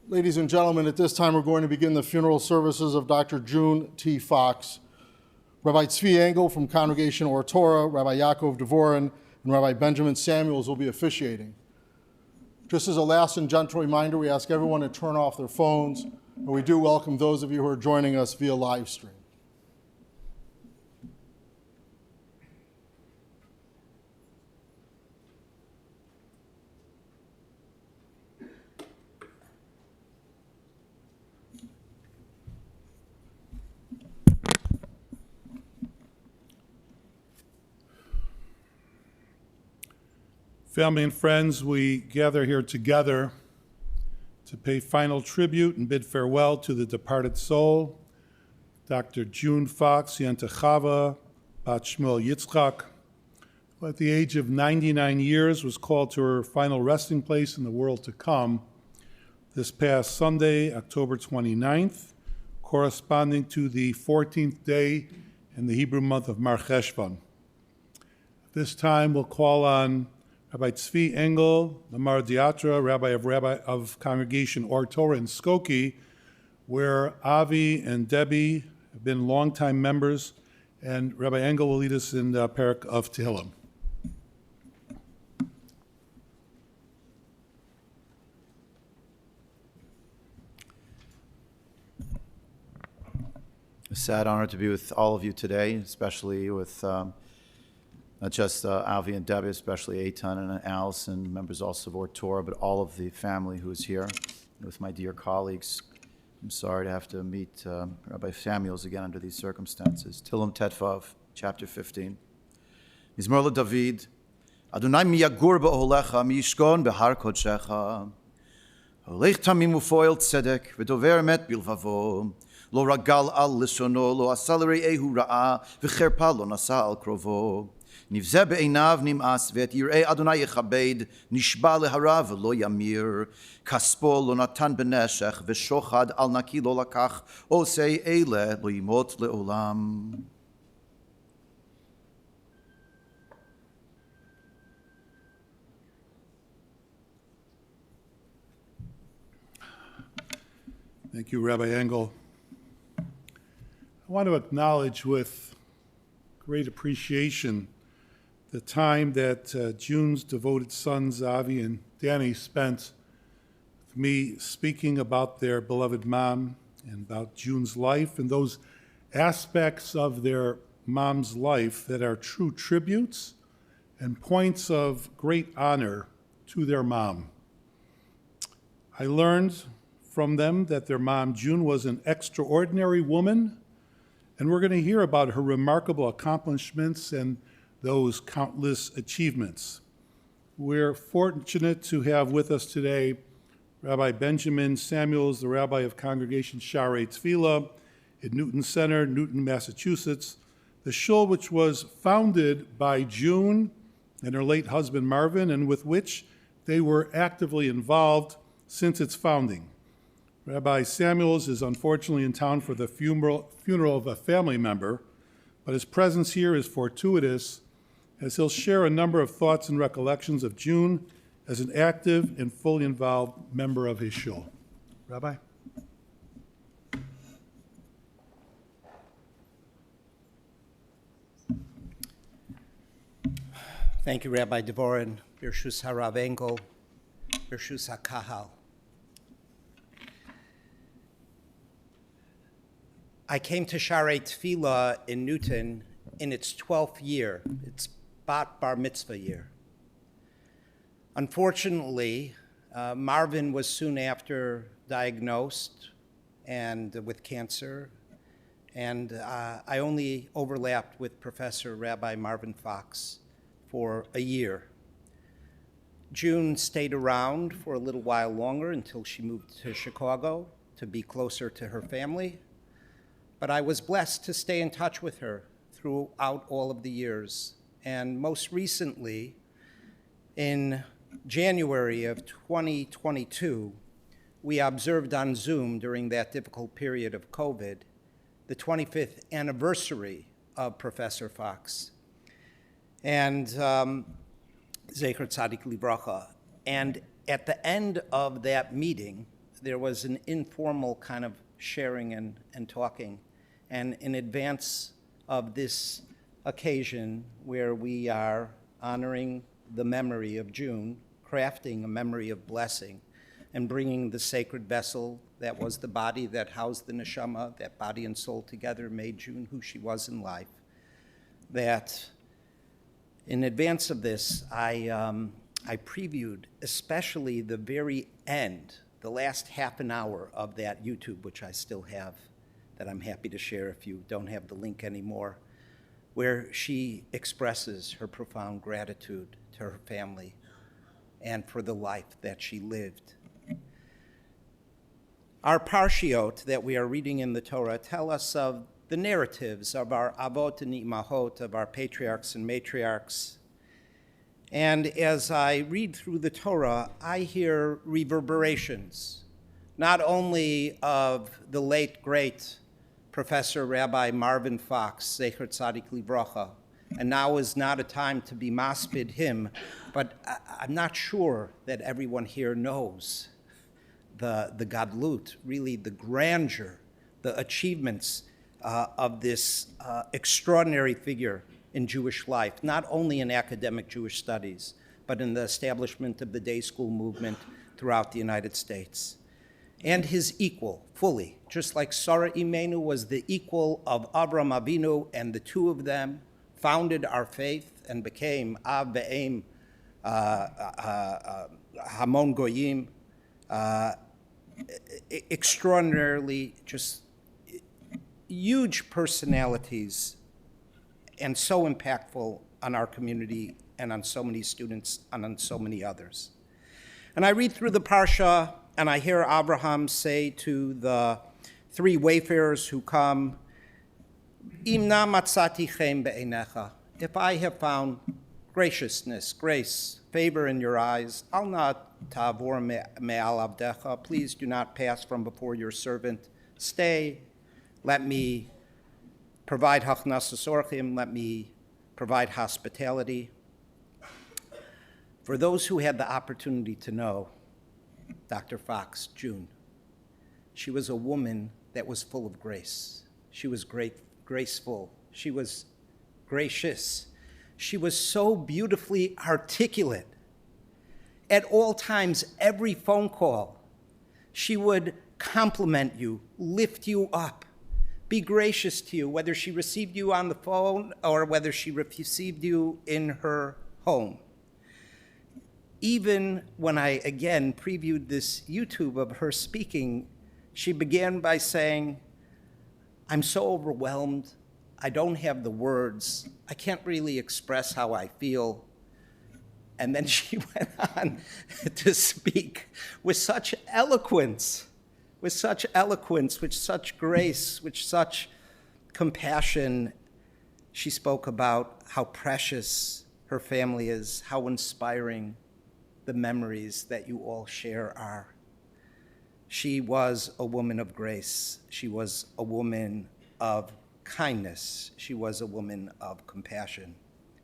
Ladies and gentlemen, at this time we're going to begin the funeral services of Dr. June T. Fox. Rabbi Tzvi Engel from Congregation Or Torah, Rabbi Yaakov Devorin, and Rabbi Benjamin Samuels will be officiating. Just as a last and gentle reminder, we ask everyone to turn off their phones, and we do welcome those of you who are joining us via live stream. Family and friends, we gather here together to pay final tribute and bid farewell to the departed soul, Dr. June Fox Yentechava Bat Shmuel Yitzchak, who at the age of 99 years was called to her final resting place in the world to come this past Sunday, October 29th, corresponding to the 14th day in the Hebrew month of Mar Cheshvan. At this time, we'll call on Rabbi Tzvi Engel, the Mardiatra, Rabbi of Congregation Or Torah in Skokie, where Avi and Debbie have been longtime members, and Rabbi Engel will lead us in the parak of Tehillim. A sad honor to be with all of you today, especially with not just Avi and Debbie, especially Eitan and Allison, members also of Or Torah, but all of the family who is here, with my dear colleagues. I'm sorry to have to meet Rabbi Samuels again under these circumstances. Tehillim Tetvav, chapter 15. Mizmor LeDavid, Adonai mi yagur ba'olecha, mi yishkon behar kodshecha. Holech tamim ufoil tzedek, v'dover emet bilvavo. Lo ragal al lishono, lo asal re'ehu ra'a, v'cherpa lo nasa al krovo. נבזה בעיניו נמאס ואת יראי אדוני יכבד נשבע להרע ולא ימיר כספו לא נתן בנשך ושוחד על נקי לא לקח עושה אלה לא ימות לעולם. Thank you, Rabbi Engel. I want to acknowledge with great appreciation the time that June's devoted sons, Avi and Danny, spent with me speaking about their beloved mom and about June's life and those aspects of their mom's life that are true tributes and points of great honor to their mom. I learned from them that their mom, June, was an extraordinary woman, and we're going to hear about her remarkable accomplishments and those countless achievements. We're fortunate to have with us today Rabbi Benjamin Samuels, the rabbi of Congregation Sharei Tefillah in Newton Center, Newton, Massachusetts, the shul which was founded by June and her late husband Marvin, and with which they were actively involved since its founding. Rabbi Samuels is unfortunately in town for the funeral of a family member, but his presence here is fortuitous as he'll share a number of thoughts and recollections of June as an active and fully involved member of his shul. Rabbi? Thank you, Rabbi Devorin, Birshus Harav Engel, Birshus HaKahal. I came to Sharei Tefillah in Newton in its 12th year, its Bat Bar Mitzvah year. Unfortunately, Marvin was soon after diagnosed and with cancer, and I only overlapped with Professor Rabbi Marvin Fox for a year. June stayed around for a little while longer until she moved to Chicago to be closer to her family, but I was blessed to stay in touch with her throughout all of the years. And most recently, in January of 2022, we observed on Zoom during that difficult period of COVID, the 25th anniversary of Professor Fox. And Zecher Tzadik Livracha. And at the end of that meeting, there was an informal kind of sharing and talking. And in advance of this occasion where we are honoring the memory of June, crafting a memory of blessing, and bringing the sacred vessel that was the body that housed the neshama, that body and soul together made June who she was in life, that in advance of this, I previewed especially the very end, the last half an hour of that YouTube, which I still have, that I'm happy to share if you don't have the link anymore, where she expresses her profound gratitude to her family and for the life that she lived. Our parshiot that we are reading in the Torah tell us of the narratives of our avot and imahot, of our patriarchs and matriarchs. And as I read through the Torah, I hear reverberations, not only of the late, great Professor Rabbi Marvin Fox, Zecher Tzadik Livracha, and now is not a time to be maspid him, but I'm not sure that everyone here knows the gadlut, really the grandeur, the achievements of this extraordinary figure in Jewish life, not only in academic Jewish studies, but in the establishment of the day school movement throughout the United States. And his equal, fully, just like Sarah Imenu was the equal of Avram Avinu, and the two of them founded our faith and became Av Ve'em Hamon Goyim, extraordinarily just huge personalities and so impactful on our community and on so many students and on so many others. And I read through the Parsha and I hear Abraham say to the three wayfarers who come, Imna matzati chem be'einecha, if I have found graciousness, grace, favor in your eyes, al not ta'avor me'al avdecha, please do not pass from before your servant. Stay, let me provide hachnasas orchim, let me provide hospitality. For those who had the opportunity to know Dr. Fox, June, she was a woman that was full of grace. She was graceful. She was gracious. She was so beautifully articulate. At all times, every phone call, she would compliment you, lift you up, be gracious to you, whether she received you on the phone or whether she received you in her home. Even when I, again, previewed this YouTube of her speaking, she began by saying, I'm so overwhelmed. I don't have the words. I can't really express how I feel. And then she went on to speak with such eloquence, with such grace, with such compassion. She spoke about how precious her family is, how inspiring the memories that you all share are. She was a woman of grace. She was a woman of kindness. She was a woman of compassion.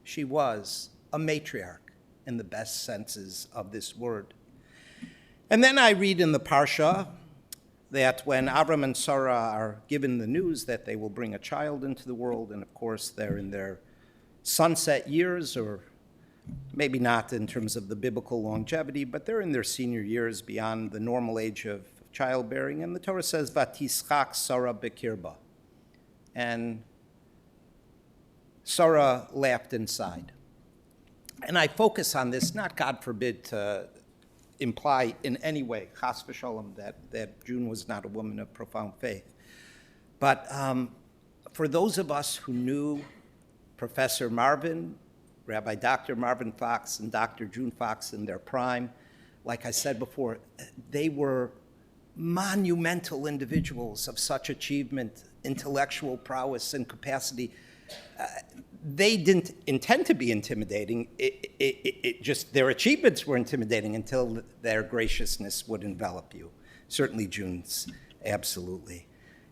She was a matriarch in the best senses of this word. And then I read in the Parsha that when Avram and Sarah are given the news that they will bring a child into the world, and of course they're in their sunset years, or maybe not in terms of the biblical longevity, but they're in their senior years beyond the normal age of childbearing. And the Torah says, Vatischak Sarah bekirba. And Sarah laughed inside. And I focus on this, not, God forbid, to imply in any way, chas v'sholom, that June was not a woman of profound faith. But for those of us who knew Professor Marvin, Rabbi Dr. Marvin Fox and Dr. June Fox in their prime, like I said before, they were monumental individuals of such achievement, intellectual prowess, and capacity. They didn't intend to be intimidating. It just, their achievements were intimidating until their graciousness would envelop you. Certainly June's, absolutely.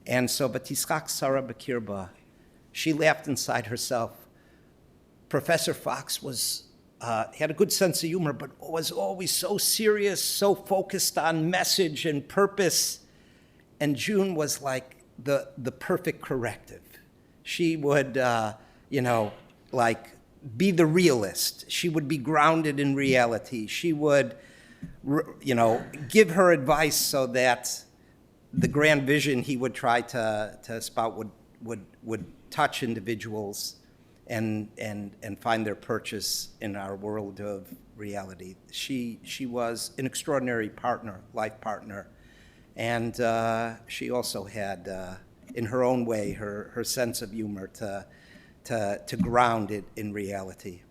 And so, Vatischak Sarah bekirba, she laughed inside herself. Professor Fox was had a good sense of humor, but was always so serious, so focused on message and purpose. And June was like the perfect corrective. She would, like be the realist. She would be grounded in reality. She would, give her advice so that the grand vision he would try to spout would touch individuals and find their purchase in our world of reality. She was an extraordinary partner, life partner, and she also had, in her own way, her sense of humor to ground it in reality.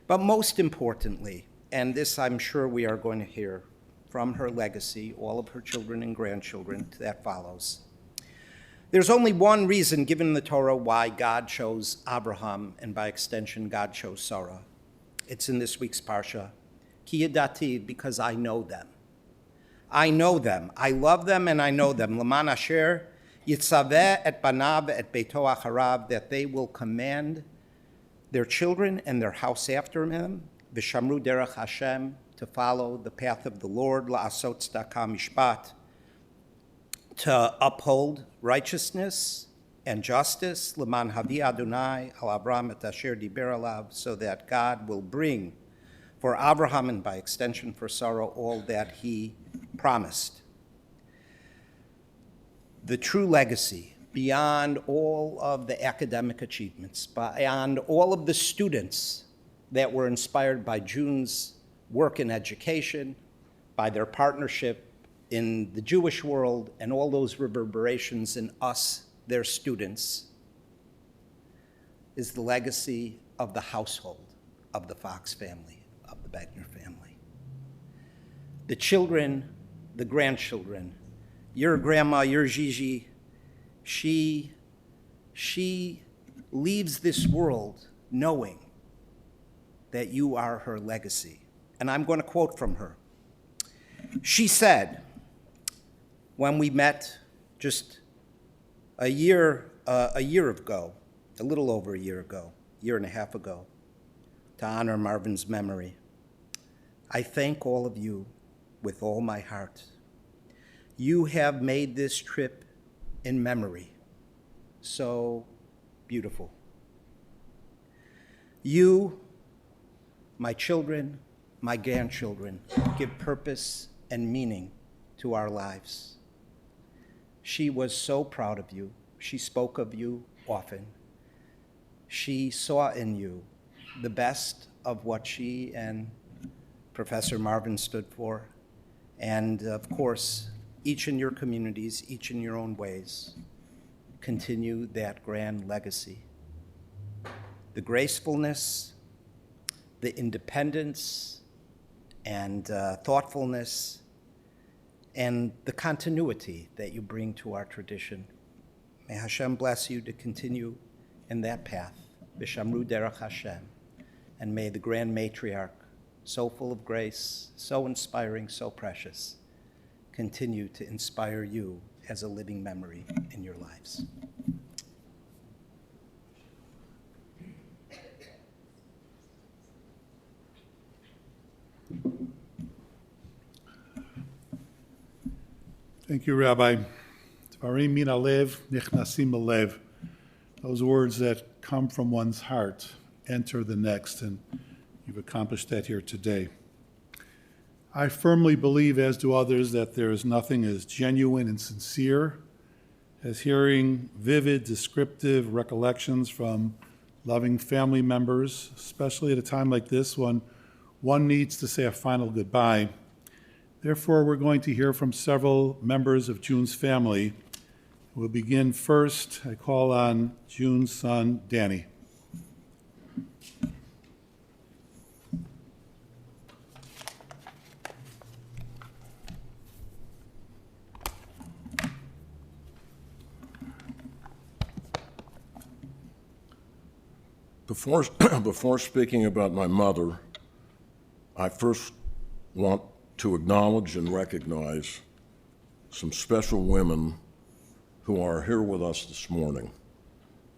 But most importantly, and this I'm sure we are going to hear from her legacy, all of her children and grandchildren that follows. There's only one reason given in the Torah why God chose Abraham, and by extension, God chose Sarah. It's in this week's Parsha. Ki yadati, because I know them. I know them. I love them and I know them. L'man asher yitzaveh et banav et beito acharav, that they will command their children and their house after him, v'shamru derech Hashem, to follow the path of the Lord, la'asot tzedakah mishpat, to uphold righteousness and justice, l'man havi Adonai al Abraham et asher diber alav, so that God will bring for Abraham and by extension for Sarah all that he promised. The true legacy, beyond all of the academic achievements, beyond all of the students that were inspired by June's work in education, by their partnership in the Jewish world, and all those reverberations in us, their students, is the legacy of the household of the Fox family, of the Begner family. The children, the grandchildren, your grandma, your Gigi, she leaves this world knowing that you are her legacy. And I'm going to quote from her. She said, when we met just a year ago, a little over a year ago, year and a half ago, to honor Marvin's memory, I thank all of you with all my heart. You have made this trip in memory so beautiful. You, my children, my grandchildren, give purpose and meaning to our lives. She was so proud of you. She spoke of you often. She saw in you the best of what she and Professor Marvin stood for. And of course, each in your communities, each in your own ways, continue that grand legacy. The gracefulness, the independence, and thoughtfulness, and the continuity that you bring to our tradition. May Hashem bless you to continue in that path, B'shamru derech Hashem, and may the grand matriarch, so full of grace, so inspiring, so precious, continue to inspire you as a living memory in your lives. Thank you, Rabbi. Dvarim min halev nichnasim belev. Those words that come from one's heart enter the next, and you've accomplished that here today. I firmly believe, as do others, that there is nothing as genuine and sincere as hearing vivid, descriptive recollections from loving family members, especially at a time like this when one needs to say a final goodbye. Therefore, we're going to hear from several members of June's family. We'll begin first. I call on June's son, Danny. Before speaking about my mother, I first want to acknowledge and recognize some special women who are here with us this morning.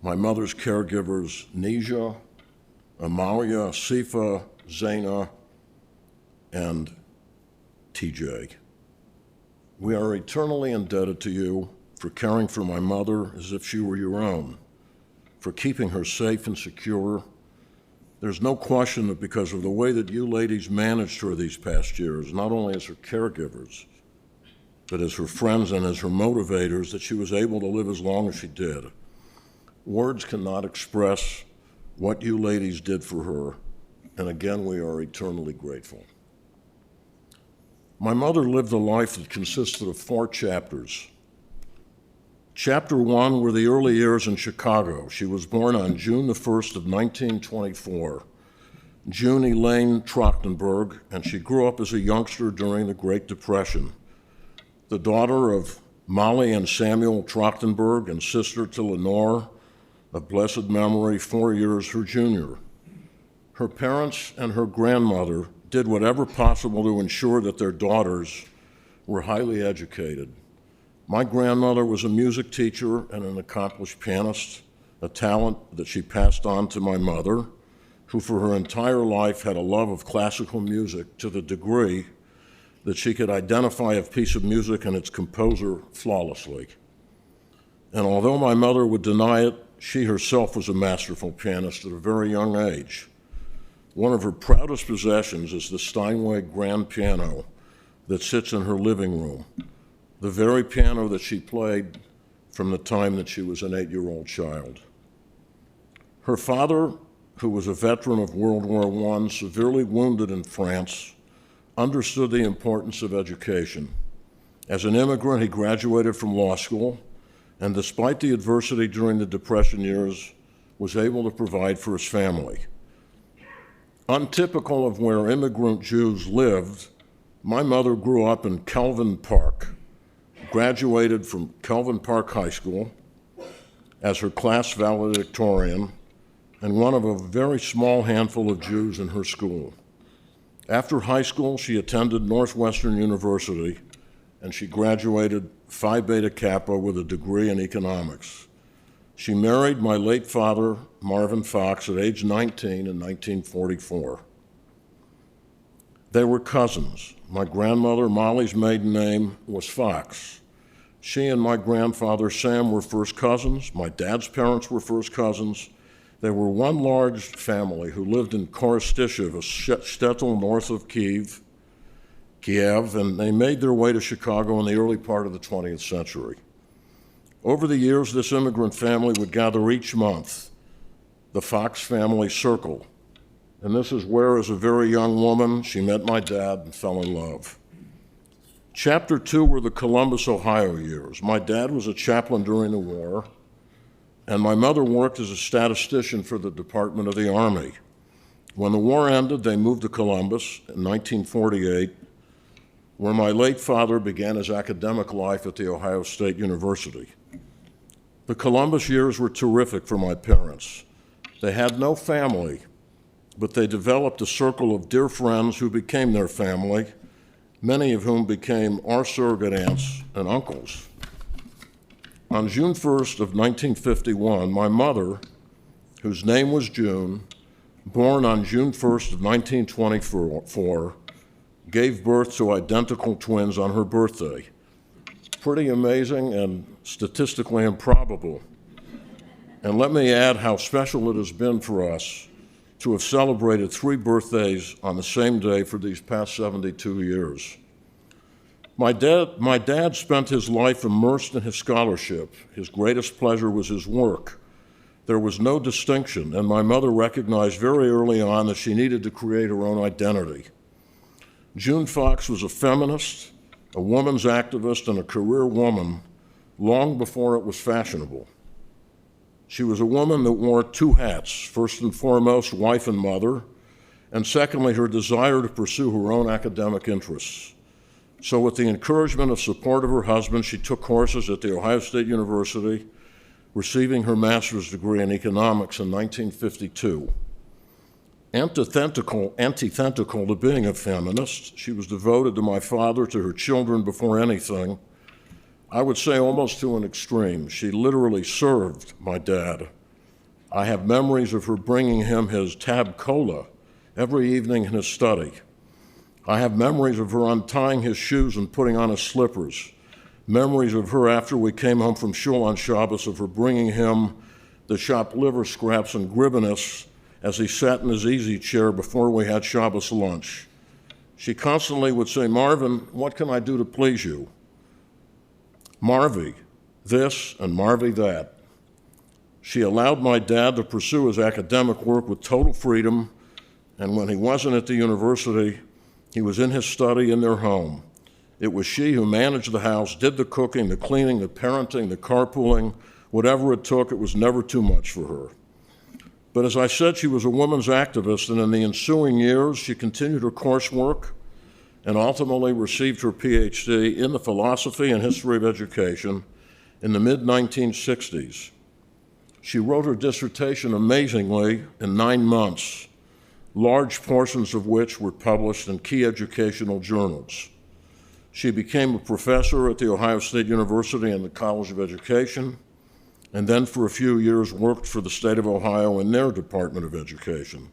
My mother's caregivers, Neja, Amalia, Sifa, Zaina, and TJ. We are eternally indebted to you for caring for my mother as if she were your own, for keeping her safe and secure. There's no question that because of the way that you ladies managed her these past years, not only as her caregivers, but as her friends and as her motivators, that she was able to live as long as she did. Words cannot express what you ladies did for her, and again, we are eternally grateful. My mother lived a life that consisted of 4 chapters. Chapter 1 were the early years in Chicago. She was born on June the 1st of 1924, June Elaine Trachtenberg, and she grew up as a youngster during the Great Depression. The daughter of Molly and Samuel Trachtenberg and sister to Lenore, of blessed memory, 4 years her junior. Her parents and her grandmother did whatever possible to ensure that their daughters were highly educated. My grandmother was a music teacher and an accomplished pianist, a talent that she passed on to my mother, who for her entire life had a love of classical music to the degree that she could identify a piece of music and its composer flawlessly. And although my mother would deny it, she herself was a masterful pianist at a very young age. One of her proudest possessions is the Steinway grand piano that sits in her living room, the very piano that she played from the time that she was an 8-year-old child. Her father, who was a veteran of World War I, severely wounded in France, understood the importance of education. As an immigrant, he graduated from law school, and despite the adversity during the Depression years, was able to provide for his family. Untypical of where immigrant Jews lived, my mother grew up in Kelvin Park, graduated from Kelvin Park High School as her class valedictorian and one of a very small handful of Jews in her school. After high school, she attended Northwestern University and she graduated Phi Beta Kappa with a degree in economics. She married my late father, Marvin Fox, at age 19 in 1944. They were cousins. My grandmother, Molly's maiden name was Fox. She and my grandfather, Sam, were first cousins. My dad's parents were first cousins. They were one large family who lived in Korostyshev, a shtetl north of Kiev, and they made their way to Chicago in the early part of the 20th century. Over the years, this immigrant family would gather each month, the Fox family circle. And this is where, as a very young woman, she met my dad and fell in love. Chapter 2 were the Columbus, Ohio years. My dad was a chaplain during the war, and my mother worked as a statistician for the Department of the Army. When the war ended, they moved to Columbus in 1948, where my late father began his academic life at the Ohio State University. The Columbus years were terrific for my parents. They had no family, but they developed a circle of dear friends who became their family, many of whom became our surrogate aunts and uncles. On June 1st of 1951, my mother, whose name was June, born on June 1st of 1924, gave birth to identical twins on her birthday. Pretty amazing and statistically improbable. And let me add how special it has been for us to have celebrated 3 birthdays on the same day for these past 72 years. My dad spent his life immersed in his scholarship. His greatest pleasure was his work. There was no distinction, and my mother recognized very early on that she needed to create her own identity. June Fox was a feminist, a woman's activist, and a career woman long before it was fashionable. She was a woman that wore 2 hats, first and foremost, wife and mother, and secondly, her desire to pursue her own academic interests. So with the encouragement and support of her husband, she took courses at The Ohio State University, receiving her master's degree in economics in 1952. Antithetical to being a feminist, she was devoted to my father, to her children before anything. I would say almost to an extreme. She literally served my dad. I have memories of her bringing him his tab cola every evening in his study. I have memories of her untying his shoes and putting on his slippers. Memories of her after we came home from shul on Shabbos, of her bringing him the chopped liver scraps and gribbinus as he sat in his easy chair before we had Shabbos lunch. She constantly would say, "Marvin, what can I do to please you? Marvy this and Marvy that." She allowed my dad to pursue his academic work with total freedom, and when he wasn't at the university, he was in his study in their home. It was she who managed the house, did the cooking, the cleaning, the parenting, the carpooling, whatever it took. It was never too much for her. But as I said, she was a women's activist, and in the ensuing years, she continued her coursework and ultimately received her PhD in the philosophy and history of education in the mid-1960s. She wrote her dissertation amazingly in 9 months, large portions of which were published in key educational journals. She became a professor at The Ohio State University and the College of Education, and then for a few years worked for the state of Ohio in their Department of Education.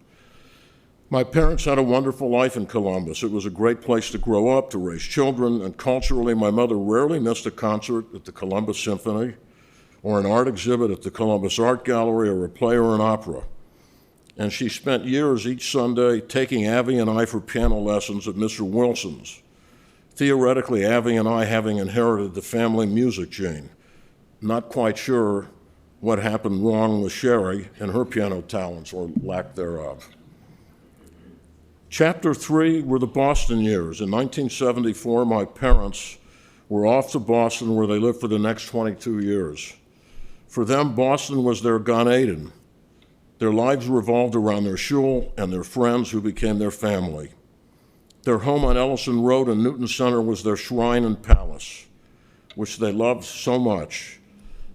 My parents had a wonderful life in Columbus. It was a great place to grow up, to raise children, and culturally, my mother rarely missed a concert at the Columbus Symphony, or an art exhibit at the Columbus Art Gallery, or a play or an opera. And she spent years each Sunday taking Avi and I for piano lessons at Mr. Wilson's. Theoretically, Avi and I having inherited the family music gene. Not quite sure what happened wrong with Sherry and her piano talents, or lack thereof. Chapter 3 were the Boston years. In 1974, my parents were off to Boston, where they lived for the next 22 years. For them, Boston was their Gan Eden. Their lives revolved around their shul and their friends who became their family. Their home on Ellison Road in Newton Center was their shrine and palace, which they loved so much.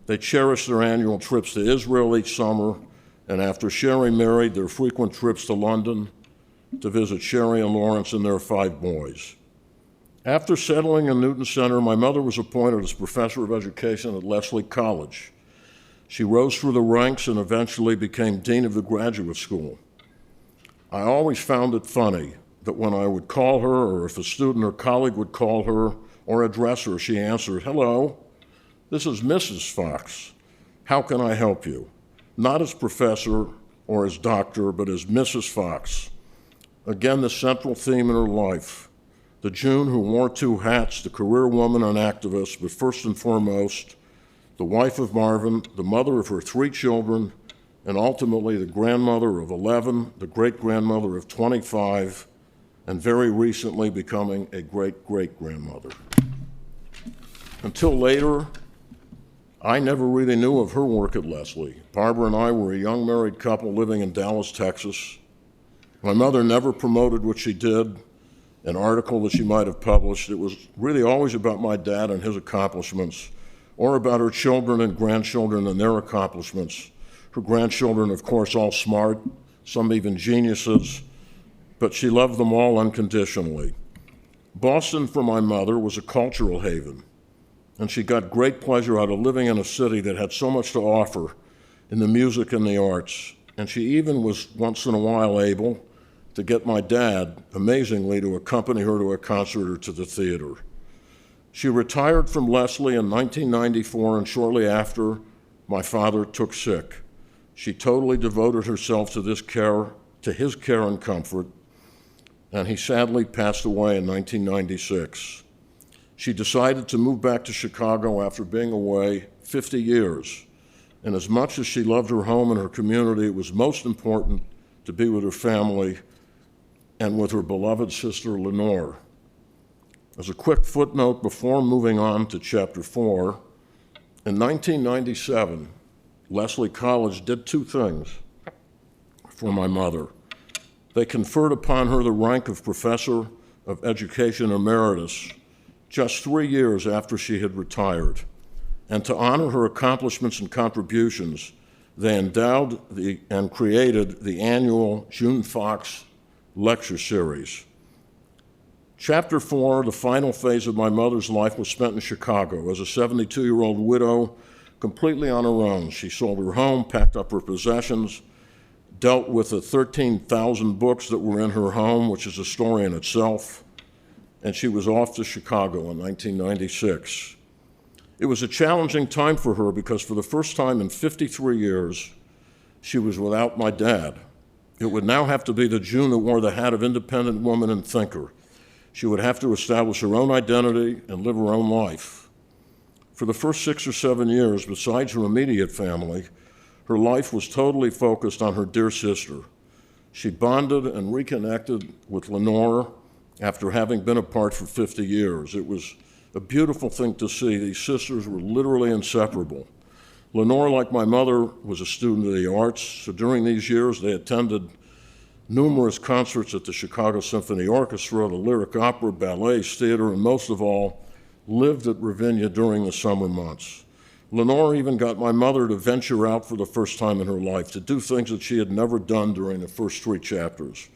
They cherished their annual trips to Israel each summer, and after Sherry married, their frequent trips to London to visit Sherry and Lawrence and their 5 boys. After settling in Newton Center, my mother was appointed as professor of education at Lesley College. She rose through the ranks and eventually became dean of the graduate school. I always found it funny that when I would call her, or if a student or colleague would call her or address her, she answered, "Hello, this is Mrs. Fox. How can I help you?" Not as professor or as doctor, but as Mrs. Fox. Again, the central theme in her life. The June who wore 2 hats, the career woman and activist, but first and foremost, the wife of Marvin, the mother of her 3 children, and ultimately the grandmother of 11, the great-grandmother of 25, and very recently becoming a great-great-grandmother. Until later, I never really knew of her work at Lesley. Barbara and I were a young married couple living in Dallas, Texas. My mother never promoted what she did, an article that she might have published. It was really always about my dad and his accomplishments, or about her children and grandchildren and their accomplishments. Her grandchildren, of course, all smart, some even geniuses, but she loved them all unconditionally. Boston, for my mother, was a cultural haven, and she got great pleasure out of living in a city that had so much to offer in the music and the arts. And she even was once in a while able to get my dad, amazingly, to accompany her to a concert or to the theater. She retired from Lesley in 1994, and shortly after, my father took sick. She totally devoted herself to his care and comfort, and he sadly passed away in 1996. She decided to move back to Chicago after being away 50 years. And as much as she loved her home and her community, it was most important to be with her family and with her beloved sister, Lenore. As a quick footnote before moving on to Chapter 4, in 1997, Lesley College did 2 things for my mother. They conferred upon her the rank of Professor of Education Emeritus just 3 years after she had retired. And to honor her accomplishments and contributions, they endowed and created the annual June Fox Lecture Series. Chapter 4, the final phase of my mother's life, was spent in Chicago as a 72-year-old widow completely on her own. She sold her home, packed up her possessions, dealt with the 13,000 books that were in her home, which is a story in itself, and she was off to Chicago in 1996. It was a challenging time for her because for the first time in 53 years, she was without my dad. It would now have to be the June that wore the hat of independent woman and thinker. She would have to establish her own identity and live her own life. For the first 6 or 7 years, besides her immediate family, her life was totally focused on her dear sister. She bonded and reconnected with Lenore after having been apart for 50 years. It was a beautiful thing to see. These sisters were literally inseparable. Lenore, like my mother, was a student of the arts, so during these years they attended numerous concerts at the Chicago Symphony Orchestra, the Lyric Opera, ballets, theater, and most of all, lived at Ravinia during the summer months. Lenore even got my mother to venture out for the first time in her life, to do things that she had never done during the first 3 chapters.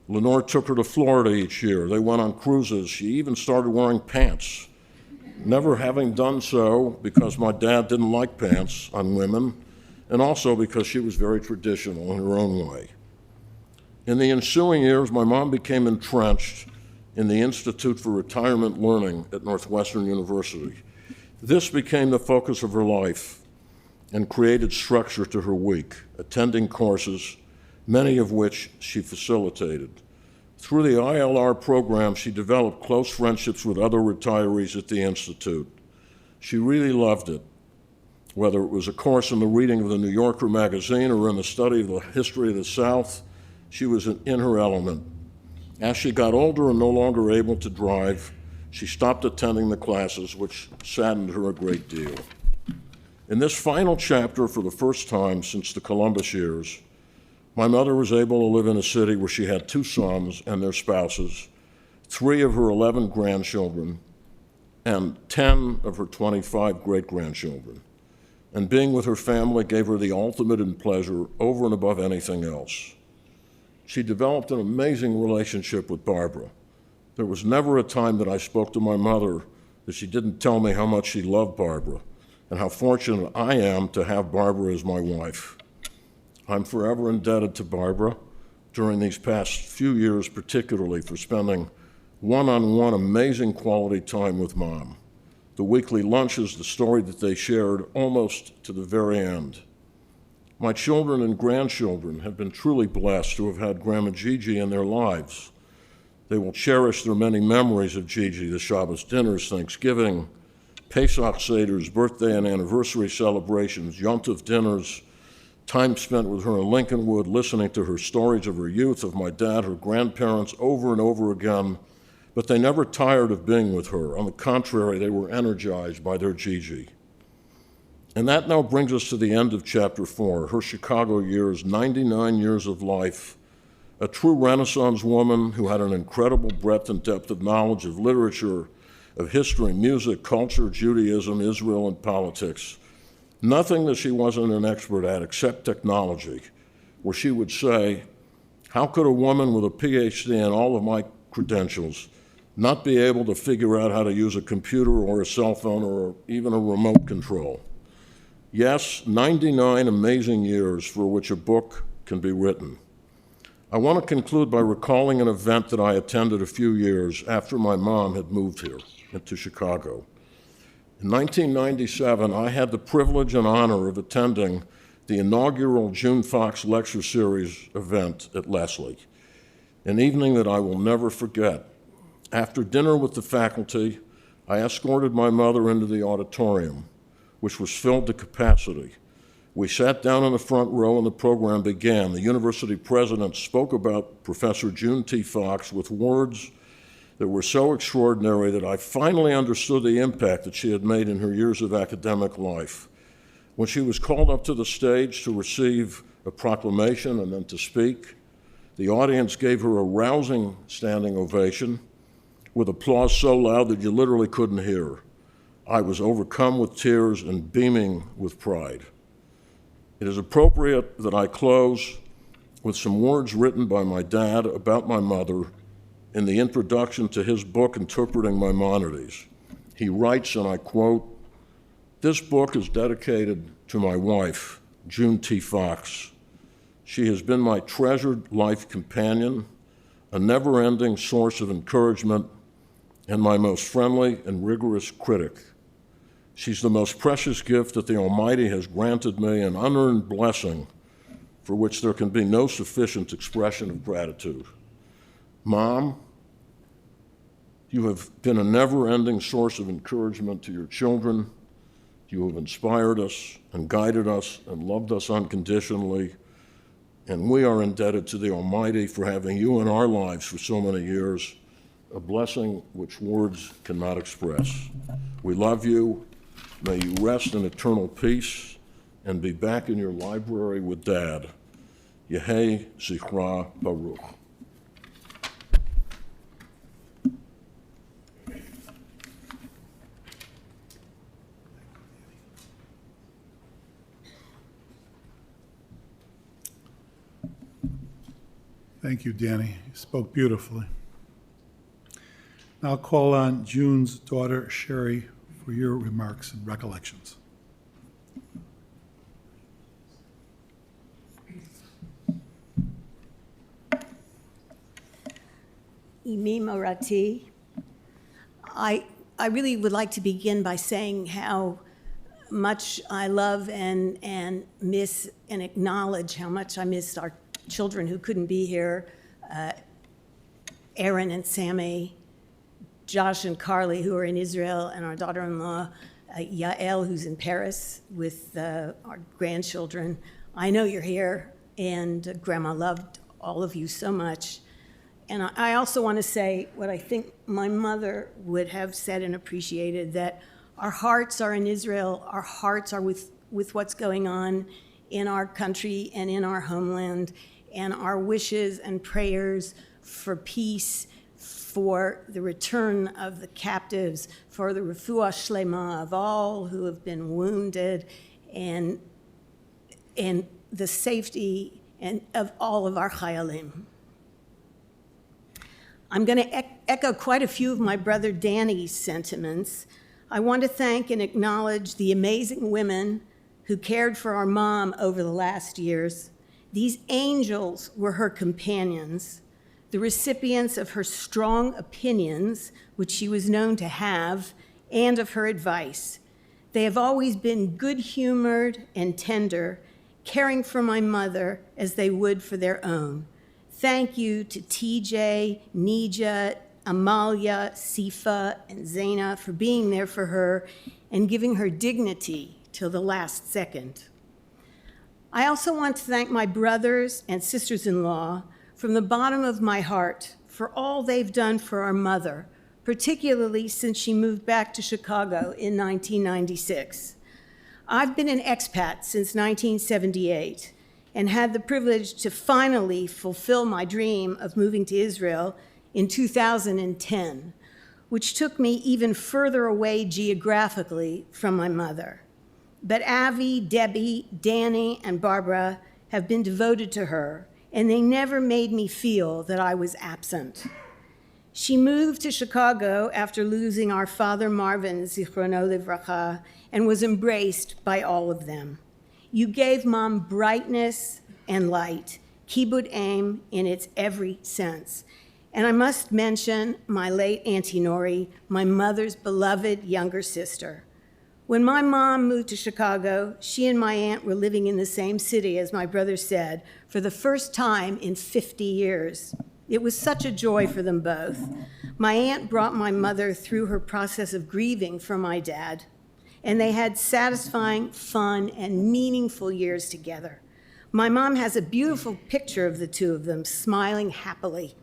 Lenore took her to Florida each year. They went on cruises. She even started wearing pants, never having done so because my dad didn't like pants on women, and also because she was very traditional in her own way. In the ensuing years, my mom became entrenched in the Institute for Retirement Learning at Northwestern University. This became the focus of her life and created structure to her week, attending courses, many of which she facilitated. Through the ILR program, she developed close friendships with other retirees at the Institute. She really loved it, whether it was a course in the reading of the New Yorker magazine or in the study of the history of the South. She was in her element. As she got older and no longer able to drive, she stopped attending the classes, which saddened her a great deal. In this final chapter, for the first time since the Columbus years, my mother was able to live in a city where she had 2 sons and their spouses, 3 of her 11 grandchildren, and 10 of her 25 great-grandchildren. And being with her family gave her the ultimate in pleasure over and above anything else. She developed an amazing relationship with Barbara. There was never a time that I spoke to my mother that she didn't tell me how much she loved Barbara and how fortunate I am to have Barbara as my wife. I'm forever indebted to Barbara during these past few years, particularly for spending one-on-one amazing quality time with Mom. The weekly lunches, the story that they shared almost to the very end. My children and grandchildren have been truly blessed to have had Grandma Gigi in their lives. They will cherish their many memories of Gigi, the Shabbos dinners, Thanksgiving, Pesach Seders, birthday and anniversary celebrations, Yom Tov dinners, time spent with her in Lincolnwood, listening to her stories of her youth, of my dad, her grandparents, over and over again, but they never tired of being with her. On the contrary, they were energized by their Gigi. And that now brings us to the end of Chapter 4, her Chicago years, 99 years of life, a true Renaissance woman who had an incredible breadth and depth of knowledge of literature, of history, music, culture, Judaism, Israel, and politics. Nothing that she wasn't an expert at except technology, where she would say, how could a woman with a PhD and all of my credentials not be able to figure out how to use a computer or a cell phone or even a remote control? Yes, 99 amazing years for which a book can be written. I want to conclude by recalling an event that I attended a few years after my mom had moved here into Chicago. In 1997, I had the privilege and honor of attending the inaugural June Fox Lecture Series event at Leslie, an evening that I will never forget. After dinner with the faculty, I escorted my mother into the auditorium, which was filled to capacity. We sat down in the front row and the program began. The university president spoke about Professor June T. Fox with words that were so extraordinary that I finally understood the impact that she had made in her years of academic life. When she was called up to the stage to receive a proclamation and then to speak, the audience gave her a rousing standing ovation with applause so loud that you literally couldn't hear. I was overcome with tears and beaming with pride. It is appropriate that I close with some words written by my dad about my mother in the introduction to his book, Interpreting Maimonides. He writes, and I quote, This book is dedicated to my wife, June T. Fox. She has been my treasured life companion, a never-ending source of encouragement, and my most friendly and rigorous critic. She's the most precious gift that the Almighty has granted me, an unearned blessing for which there can be no sufficient expression of gratitude. Mom, you have been a never-ending source of encouragement to your children. You have inspired us and guided us and loved us unconditionally, and we are indebted to the Almighty for having you in our lives for so many years, a blessing which words cannot express. We love you. May you rest in eternal peace and be back in your library with Dad. Yehei Zichra Baruch. Thank you, Danny. You spoke beautifully. Now I'll call on June's daughter, Sherry, for your remarks and recollections. Imi Morati. I really would like to begin by saying how much I love and miss and acknowledge how much I miss our children who couldn't be here, Aaron and Sammy, Josh and Carly, who are in Israel, and our daughter-in-law, Yael, who's in Paris with our grandchildren. I know you're here, and Grandma loved all of you so much. And I also want to say what I think my mother would have said and appreciated, that our hearts are in Israel, our hearts are with what's going on in our country and in our homeland, and our wishes and prayers for peace, for the return of the captives, for the refuah shlema of all who have been wounded, and the safety of all of our chayalim. I'm going to echo quite a few of my brother Danny's sentiments. I want to thank and acknowledge the amazing women who cared for our mom over the last years. These angels were her companions, the recipients of her strong opinions, which she was known to have, and of her advice. They have always been good-humored and tender, caring for my mother as they would for their own. Thank you to TJ, Nija, Amalia, Sifa, and Zaina for being there for her and giving her dignity till the last second. I also want to thank my brothers and sisters-in-law from the bottom of my heart for all they've done for our mother, particularly since she moved back to Chicago in 1996. I've been an expat since 1978 and had the privilege to finally fulfill my dream of moving to Israel in 2010, which took me even further away geographically from my mother. But Avi, Debbie, Danny, and Barbara have been devoted to her, and they never made me feel that I was absent. She moved to Chicago after losing our father Marvin, Zichrono Livracha, and was embraced by all of them. You gave Mom brightness and light, kibbud aim in its every sense. And I must mention my late Auntie Nori, my mother's beloved younger sister. When my mom moved to Chicago, she and my aunt were living in the same city, as my brother said, for the first time in 50 years. It was such a joy for them both. My aunt brought my mother through her process of grieving for my dad, and they had satisfying, fun, and meaningful years together. My mom has a beautiful picture of the two of them smiling happily.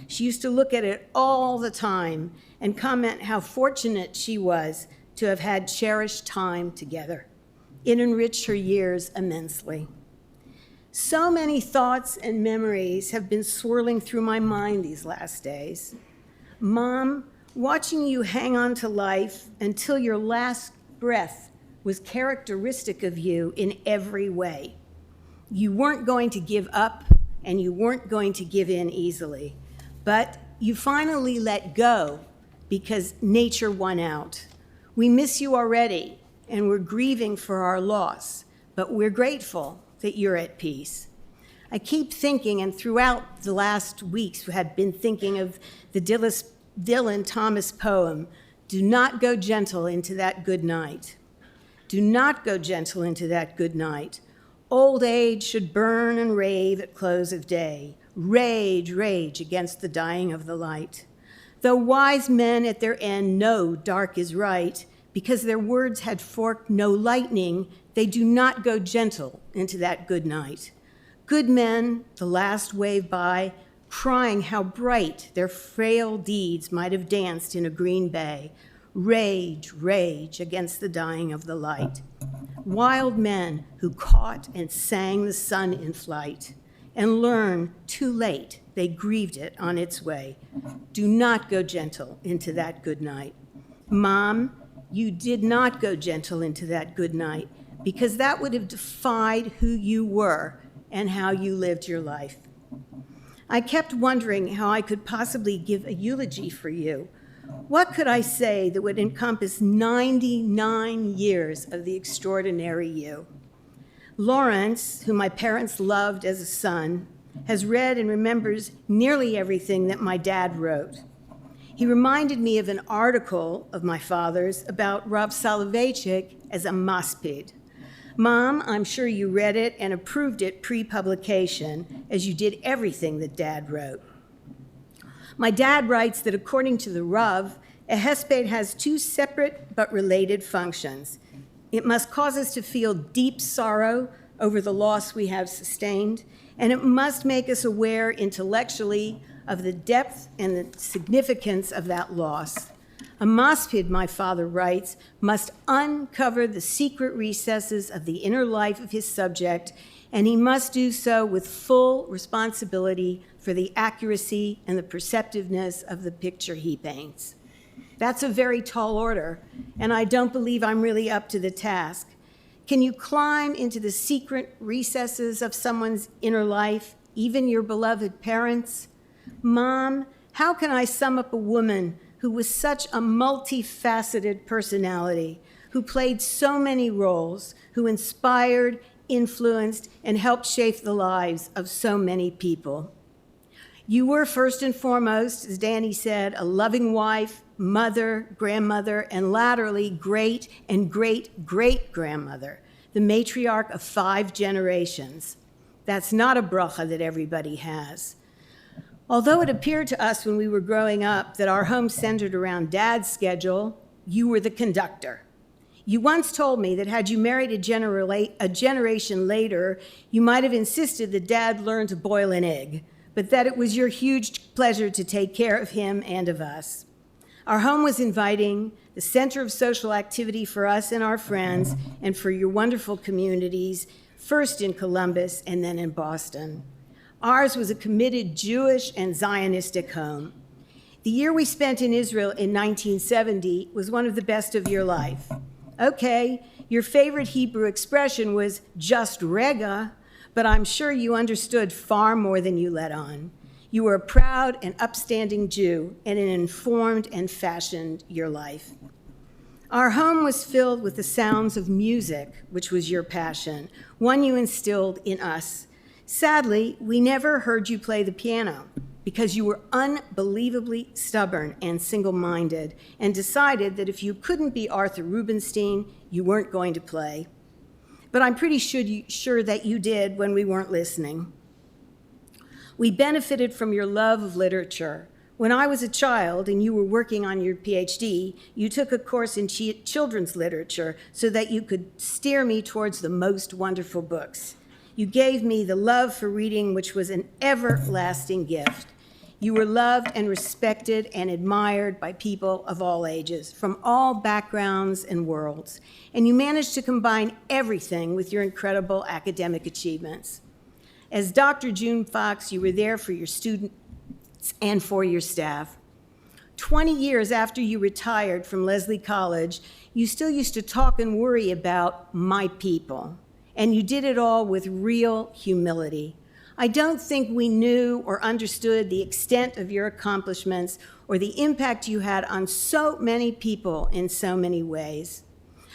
She used to look at it all the time and comment how fortunate she was to have had cherished time together. It enriched her years immensely. So many thoughts and memories have been swirling through my mind these last days. Mom, watching you hang on to life until your last breath was characteristic of you in every way. You weren't going to give up, and you weren't going to give in easily, but you finally let go because nature won out. We miss you already, and we're grieving for our loss, but we're grateful that you're at peace. I keep thinking, and throughout the last weeks have been thinking of the Dylan Thomas poem, "Do not go gentle into that good night. Do not go gentle into that good night. Old age should burn and rave at close of day. Rage, rage against the dying of the light. Though wise men at their end know dark is right, because their words had forked no lightning, they do not go gentle into that good night. Good men, the last wave by, crying how bright their frail deeds might have danced in a green bay. Rage, rage against the dying of the light. Wild men who caught and sang the sun in flight, and learn too late they grieved it on its way. Do not go gentle into that good night. Mom, you did not go gentle into that good night, because that would have defied who you were and how you lived your life. I kept wondering how I could possibly give a eulogy for you. What could I say that would encompass 99 years of the extraordinary you? Lawrence, whom my parents loved as a son, has read and remembers nearly everything that my dad wrote. He reminded me of an article of my father's about Rav Soloveitchik as a maspid. Mom, I'm sure you read it and approved it pre-publication, as you did everything that Dad wrote. My dad writes that according to the Rav, a hesped has two separate but related functions. It must cause us to feel deep sorrow over the loss we have sustained, and it must make us aware intellectually of the depth and the significance of that loss. A maspid, my father writes, must uncover the secret recesses of the inner life of his subject, and he must do so with full responsibility for the accuracy and the perceptiveness of the picture he paints. That's a very tall order, and I don't believe I'm really up to the task. Can you climb into the secret recesses of someone's inner life, even your beloved parents? Mom, how can I sum up a woman who was such a multifaceted personality, who played so many roles, who inspired, influenced, and helped shape the lives of so many people? You were first and foremost, as Danny said, a loving wife, mother, grandmother, and latterly great and great-great-grandmother, the matriarch of 5 generations. That's not a bracha that everybody has. Although it appeared to us when we were growing up that our home centered around Dad's schedule, you were the conductor. You once told me that had you married a generation later, you might have insisted that Dad learn to boil an egg, but that it was your huge pleasure to take care of him and of us. Our home was inviting, the center of social activity for us and our friends, and for your wonderful communities, first in Columbus and then in Boston. Ours was a committed Jewish and Zionistic home. The year we spent in Israel in 1970 was one of the best of your life. Okay, your favorite Hebrew expression was just rega, but I'm sure you understood far more than you let on. You were a proud and upstanding Jew, and it informed and fashioned your life. Our home was filled with the sounds of music, which was your passion, one you instilled in us. Sadly, we never heard you play the piano because you were unbelievably stubborn and single-minded and decided that if you couldn't be Arthur Rubinstein, you weren't going to play. But I'm pretty sure that you did when we weren't listening. We benefited from your love of literature. When I was a child and you were working on your PhD, you took a course in children's literature so that you could steer me towards the most wonderful books. You gave me the love for reading, which was an everlasting gift. You were loved and respected and admired by people of all ages, from all backgrounds and worlds. And you managed to combine everything with your incredible academic achievements. As Dr. June Fox, you were there for your students and for your staff. 20 years after you retired from Lesley College, you still used to talk and worry about my people. And you did it all with real humility. I don't think we knew or understood the extent of your accomplishments or the impact you had on so many people in so many ways.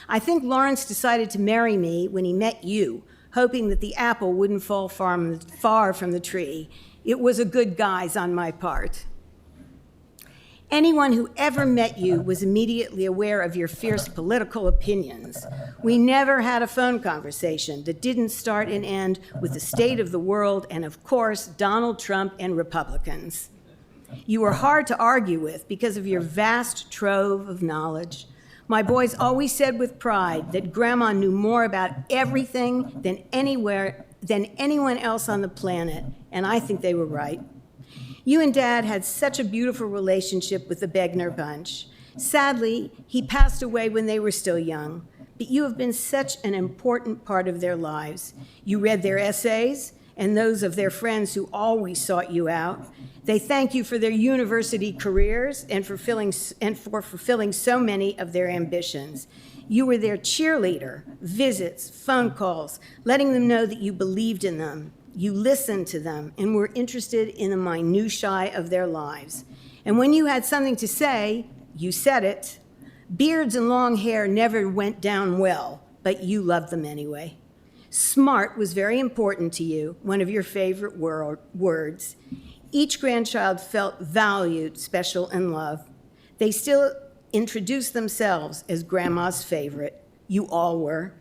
I think Lawrence decided to marry me when he met you, hoping that the apple wouldn't fall far from the tree. It was a good guise on my part. Anyone who ever met you was immediately aware of your fierce political opinions. We never had a phone conversation that didn't start and end with the state of the world and, of course, Donald Trump and Republicans. You were hard to argue with because of your vast trove of knowledge. My boys always said with pride that Grandma knew more about everything than anyone else on the planet, and I think they were right. You and Dad had such a beautiful relationship with the Begner bunch. Sadly, he passed away when they were still young, but you have been such an important part of their lives. You read their essays and those of their friends who always sought you out. They thank you for their university careers and for fulfilling so many of their ambitions. You were their cheerleader, visits, phone calls, letting them know that you believed in them. You listened to them and were interested in the minutiae of their lives. And when you had something to say, you said it. Beards and long hair never went down well, but you loved them anyway. Smart was very important to you, one of your favorite words. Each grandchild felt valued, special, and loved. They still introduced themselves as Grandma's favorite. You all were.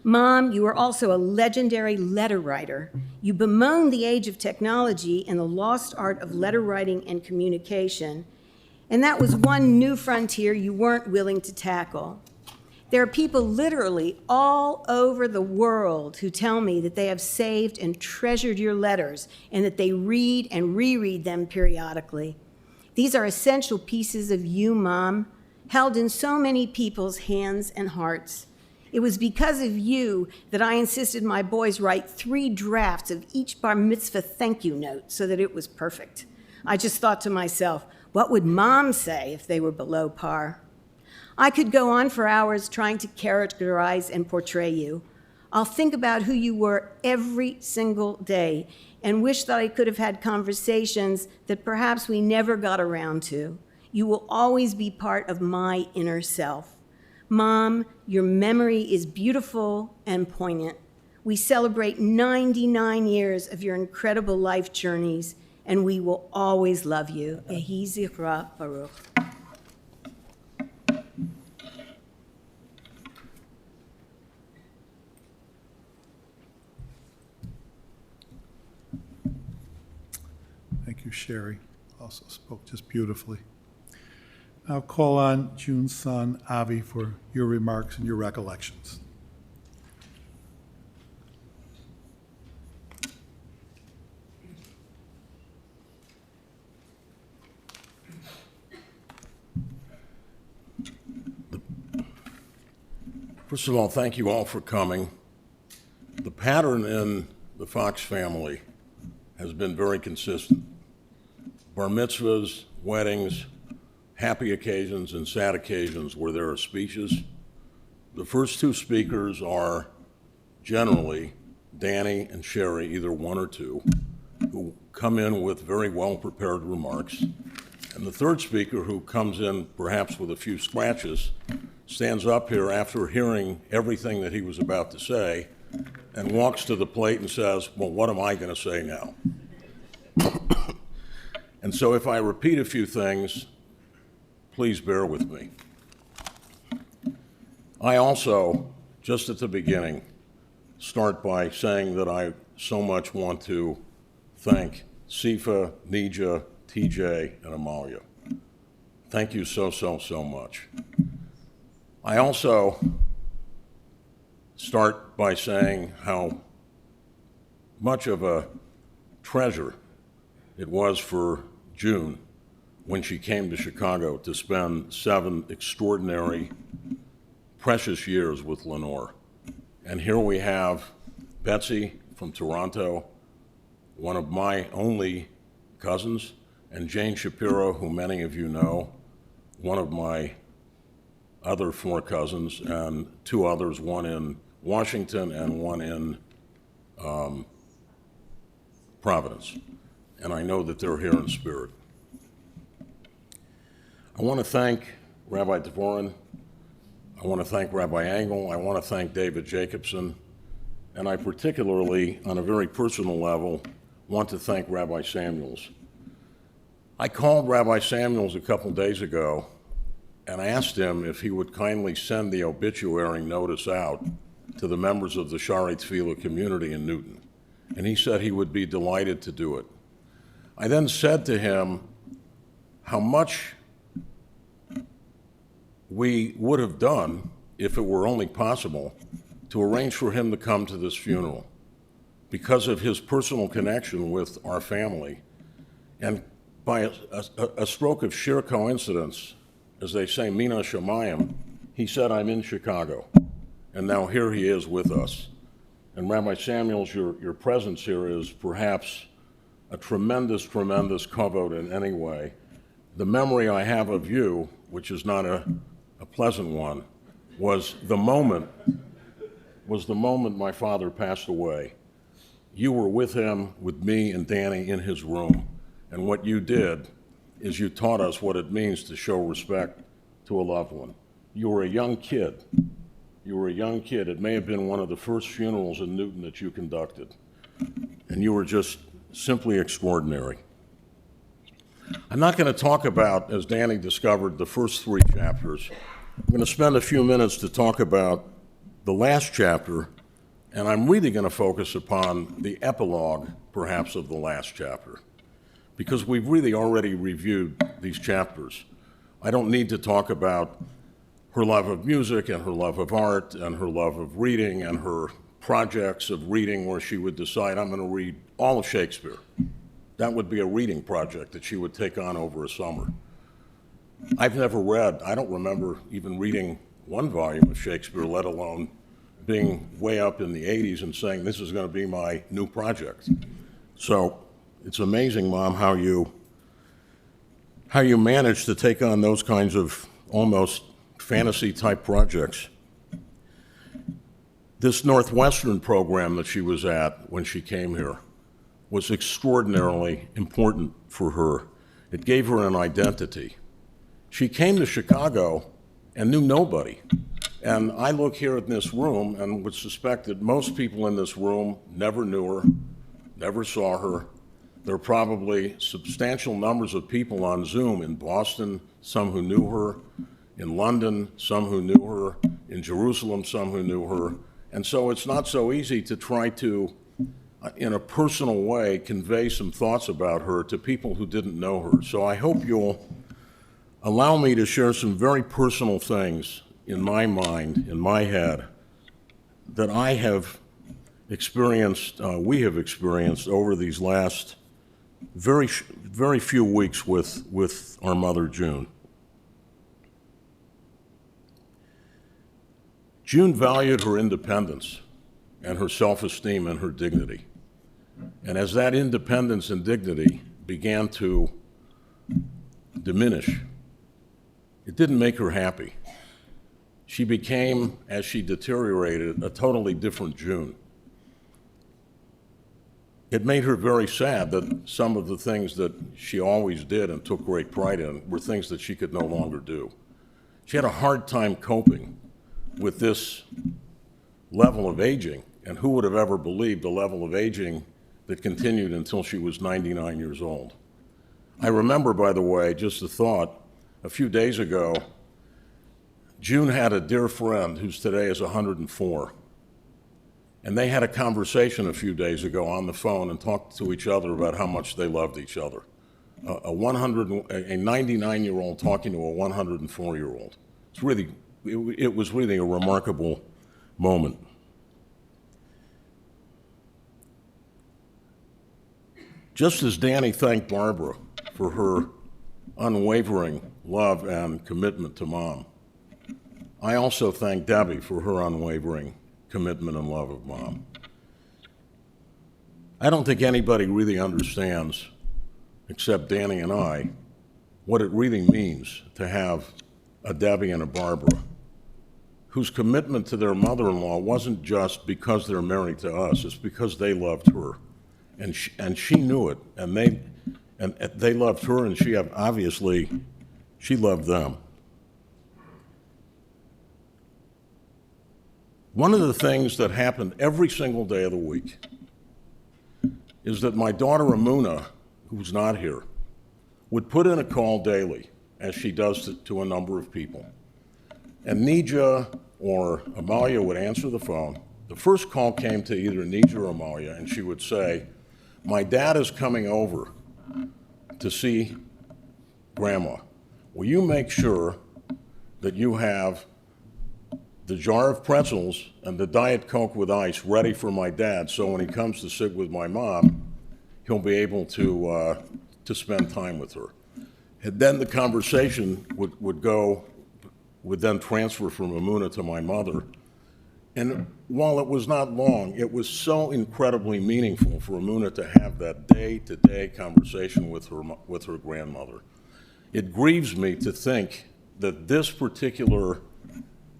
Mom, you were also a legendary letter writer. You bemoaned the age of technology and the lost art of letter writing and communication, and that was one new frontier you weren't willing to tackle. There are people literally all over the world who tell me that they have saved and treasured your letters and that they read and reread them periodically. These are essential pieces of you, Mom, held in so many people's hands and hearts. It was because of you that I insisted my boys write 3 drafts of each bar mitzvah thank you note so that it was perfect. I just thought to myself, what would Mom say if they were below par? I could go on for hours trying to characterize and portray you. I'll think about who you were every single day and wish that I could have had conversations that perhaps we never got around to. You will always be part of my inner self. Mom, your memory is beautiful and poignant. We celebrate 99 years of your incredible life journeys, and we will always love you. Yehi Zichra Baruch. Thank you, Sherry. Also spoke just beautifully. I'll call on June's son, Avi, for your remarks and your recollections. First of all, thank you all for coming. The pattern in the Fox family has been very consistent. Bar mitzvahs, weddings, happy occasions, and sad occasions where there are speeches. The first 2 speakers are generally Danny and Sherry, either one or two, who come in with very well-prepared remarks. And the third speaker, who comes in perhaps with a few scratches, stands up here after hearing everything that he was about to say and walks to the plate and says, well, what am I going to say now? And so if I repeat a few things, please bear with me. I also, just at the beginning, start by saying that I so much want to thank Sifa, Nija, TJ, and Amalia. Thank you so, so, so much. I also start by saying how much of a treasure it was for June when she came to Chicago to spend 7 extraordinary, precious years with Lenore. And here we have Betsy from Toronto, one of my only cousins, and Jane Shapiro, who many of you know, one of my other 4 cousins, and 2 others, one in Washington and one in Providence. And I know that they're here in spirit. I want to thank Rabbi Dvorin I want to thank Rabbi Engel. I want to thank David Jacobson. And I particularly, on a very personal level, want to thank Rabbi Samuels. I called Rabbi Samuels a couple days ago and asked him if he would kindly send the obituary notice out to the members of the Shaarei Tefillah community in Newton. And he said he would be delighted to do it. I then said to him how much we would have done, if it were only possible, to arrange for him to come to this funeral because of his personal connection with our family. And by a stroke of sheer coincidence, as they say, Mina Shemayim, he said, I'm in Chicago. And now here he is with us. And Rabbi Samuels, your presence here is perhaps a tremendous, tremendous kavod in any way. The memory I have of you, which is not a pleasant one, was the moment my father passed away. You were with him, with me and Danny in his room. And what you did is you taught us what it means to show respect to a loved one. You were a young kid. It may have been one of the first funerals in Newton that you conducted. And you were just simply extraordinary. I'm not going to talk about, as Danny discovered, the first 3 chapters. I'm going to spend a few minutes to talk about the last chapter, and I'm really going to focus upon the epilogue, perhaps, of the last chapter, because we've really already reviewed these chapters. I don't need to talk about her love of music and her love of art and her love of reading and her projects of reading where she would decide, I'm going to read all of Shakespeare. That would be a reading project that she would take on over a summer. I've never read, I don't remember even reading one volume of Shakespeare, let alone being way up in the 80s and saying, this is going to be my new project. So it's amazing, Mom, how you manage to take on those kinds of almost fantasy-type projects. This Northwestern program that she was at when she came here was extraordinarily important for her. It gave her an identity. She came to Chicago and knew nobody. And I look here in this room and would suspect that most people in this room never knew her, never saw her. There are probably substantial numbers of people on Zoom in Boston, some who knew her, in London, some who knew her, in Jerusalem, some who knew her. And so it's not so easy to try to, in a personal way, convey some thoughts about her to people who didn't know her. So I hope you'll allow me to share some very personal things in my mind, in my head, that I have experienced, we have experienced over these last very few weeks with our mother, June. June valued her independence and her self-esteem and her dignity. And as that independence and dignity began to diminish, it didn't make her happy. She became, as she deteriorated, a totally different June. It made her very sad that some of the things that she always did and took great pride in were things that she could no longer do. She had a hard time coping with this level of aging, and who would have ever believed the level of aging that continued until she was 99 years old. I remember, by the way, just a thought, a few days ago, June had a dear friend who's today is 104, and they had a conversation a few days ago on the phone and talked to each other about how much they loved each other. A 99-year-old talking to a 104-year-old. It was really a remarkable moment. Just as Danny thanked Barbara for her unwavering love and commitment to Mom, I also thank Debbie for her unwavering commitment and love of Mom. I don't think anybody really understands, except Danny and I, what it really means to have a Debbie and a Barbara whose commitment to their mother-in-law wasn't just because they're married to us, it's because they loved her. And she knew it, and they loved her, and she loved them. One of the things that happened every single day of the week is that my daughter Amuna, who's not here, would put in a call daily, as she does to a number of people. And Nija or Amalia would answer the phone. The first call came to either Nija or Amalia, and she would say, "My dad is coming over to see Grandma. Will you make sure that you have the jar of pretzels and the Diet Coke with ice ready for my dad, so when he comes to sit with my mom, he'll be able to spend time with her." And then the conversation would then transfer from Amuna to my mother. And while it was not long, it was so incredibly meaningful for Amuna to have that day-to-day conversation with her grandmother. It grieves me to think that this particular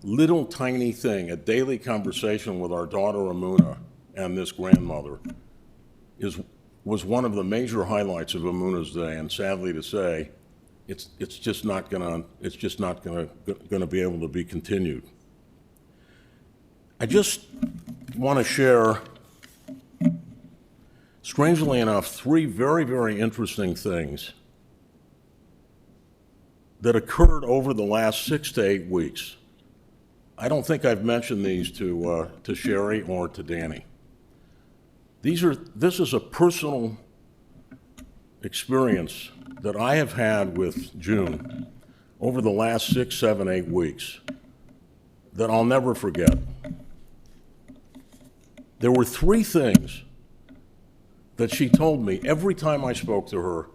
little tiny thing, a daily conversation with our daughter Amuna and this grandmother, was one of the major highlights of Amuna's day, and sadly to say, it's just not gonna be able to be continued. I just want to share, strangely enough, three very, very interesting things that occurred over the last 6 to 8 weeks. I don't think I've mentioned these to Sherry or to Danny. This is a personal experience that I have had with June over the last 6, 7, 8 weeks that I'll never forget. There were 3 things that she told me every time I spoke to her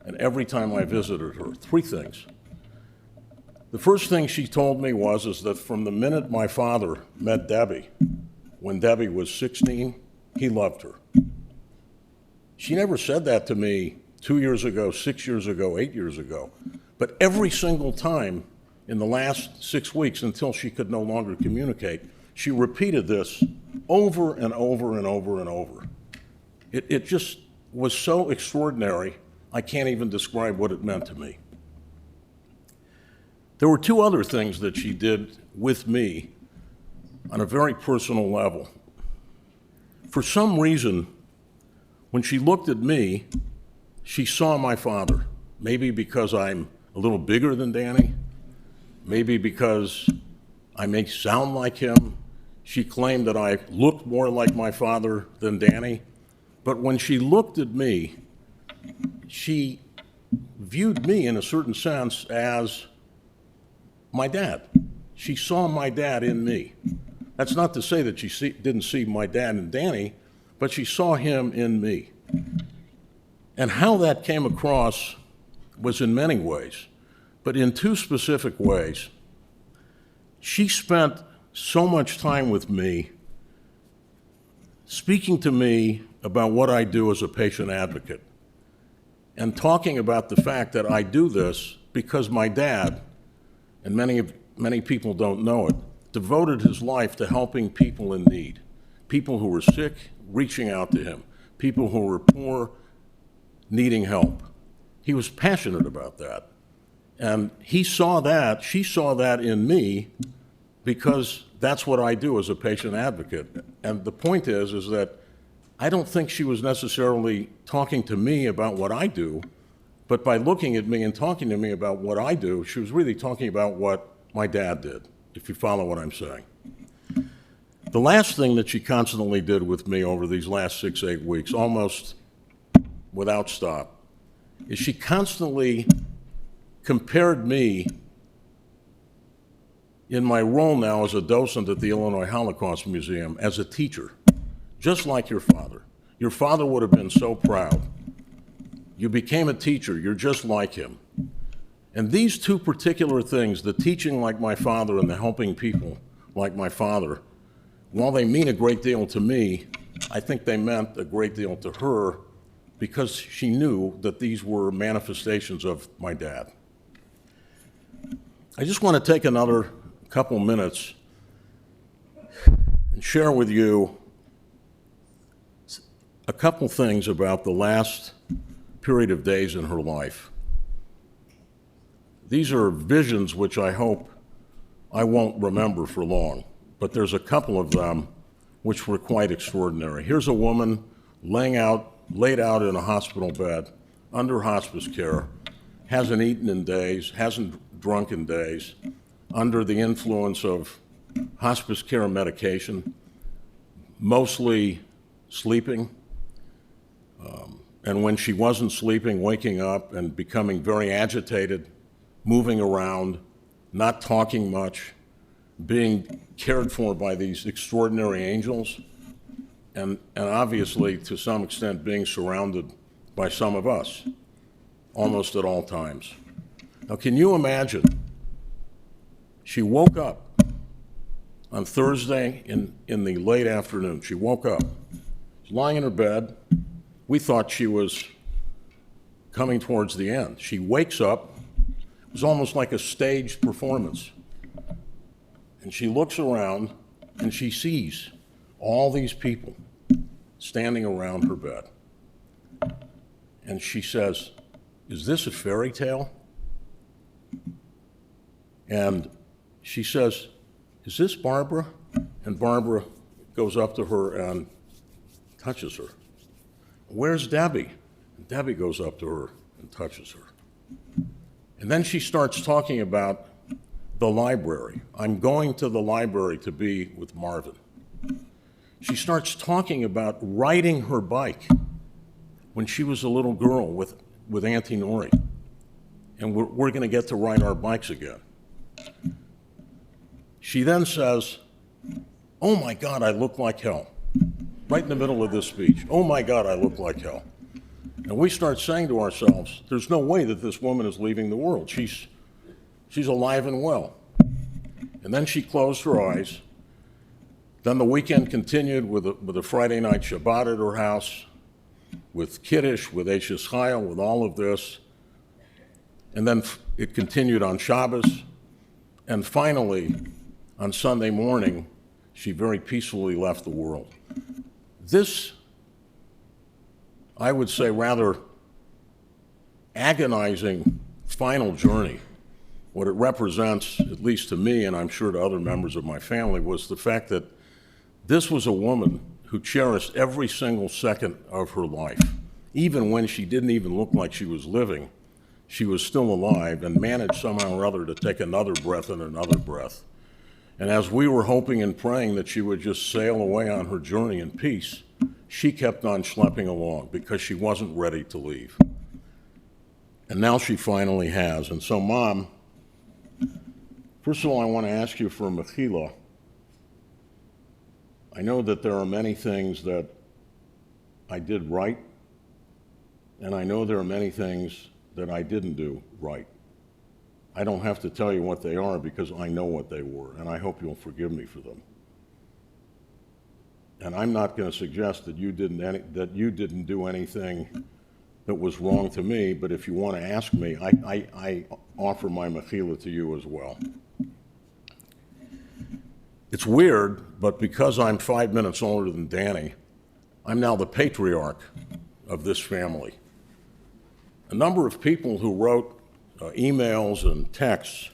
and every time I visited her. 3 things. The first thing she told me is that from the minute my father met Debbie, when Debbie was 16, he loved her. She never said that to me 2 years ago, 6 years ago, 8 years ago. But every single time in the last 6 weeks, until she could no longer communicate, she repeated this over and over and over and over. It just was so extraordinary, I can't even describe what it meant to me. There were 2 other things that she did with me on a very personal level. For some reason, when she looked at me, she saw my father. Maybe because I'm a little bigger than Danny, maybe because I may sound like him. She claimed that I looked more like my father than Danny. But when she looked at me, she viewed me in a certain sense as my dad. She saw my dad in me. That's not to say that she didn't see my dad in Danny, but she saw him in me. And how that came across was in many ways, but in 2 specific ways. She spent so much time with me, speaking to me about what I do as a patient advocate, and talking about the fact that I do this because my dad, and many people don't know it, devoted his life to helping people in need, people who were sick, reaching out to him, people who were poor, needing help. He was passionate about that. And she saw that in me because that's what I do as a patient advocate. And the point is that I don't think she was necessarily talking to me about what I do, but by looking at me and talking to me about what I do, she was really talking about what my dad did, if you follow what I'm saying. The last thing that she constantly did with me over these last 6, 8 weeks, almost without stop, is she constantly compared me in my role now as a docent at the Illinois Holocaust Museum as a teacher, just like your father. Your father would have been so proud. You became a teacher, you're just like him. And these 2 particular things, the teaching like my father and the helping people like my father, while they mean a great deal to me, I think they meant a great deal to her because she knew that these were manifestations of my dad. I just want to take another couple minutes and share with you a couple things about the last period of days in her life. These are visions which I hope I won't remember for long, but there's a couple of them which were quite extraordinary. Here's a woman laid out in a hospital bed, under hospice care, hasn't eaten in days, hasn't drunk in days, under the influence of hospice care medication, mostly sleeping, and when she wasn't sleeping, waking up and becoming very agitated, moving around, not talking much, being cared for by these extraordinary angels, and obviously, to some extent, being surrounded by some of us, almost at all times. Now, can you imagine? She woke up on Thursday in the late afternoon. She woke up. She's lying in her bed. We thought she was coming towards the end. She wakes up. It was almost like a staged performance. And she looks around and she sees all these people standing around her bed. And she says, "Is this a fairy tale?" And she says, "Is this Barbara?" And Barbara goes up to her and touches her. "Where's Debbie?" And Debbie goes up to her and touches her. And then she starts talking about the library. "I'm going to the library to be with Marvin." She starts talking about riding her bike when she was a little girl with Auntie Nori. And we're going to get to ride our bikes again. She then says, "Oh my God, I look like hell." Right in the middle of this speech. "Oh my God, I look like hell." And we start saying to ourselves, there's no way that this woman is leaving the world. She's alive and well. And then she closed her eyes. Then the weekend continued with a Friday night Shabbat at her house, with Kiddush, with Eishes Chayil, with all of this. And then it continued on Shabbos. And finally, on Sunday morning, she very peacefully left the world. This, I would say, rather agonizing final journey, what it represents, at least to me, and I'm sure to other members of my family, was the fact that this was a woman who cherished every single second of her life. Even when she didn't even look like she was living, she was still alive and managed somehow or other to take another breath and another breath. And as we were hoping and praying that she would just sail away on her journey in peace, she kept on schlepping along because she wasn't ready to leave. And now she finally has. And so, Mom, first of all, I want to ask you for a mechila. I know that there are many things that I did right, and I know there are many things that I didn't do right. I don't have to tell you what they are because I know what they were, and I hope you'll forgive me for them. And I'm not going to suggest that you didn't do anything that was wrong to me, but if you want to ask me, I offer my mechila to you as well. It's weird, but because I'm 5 minutes older than Danny, I'm now the patriarch of this family. A number of people who wrote emails and texts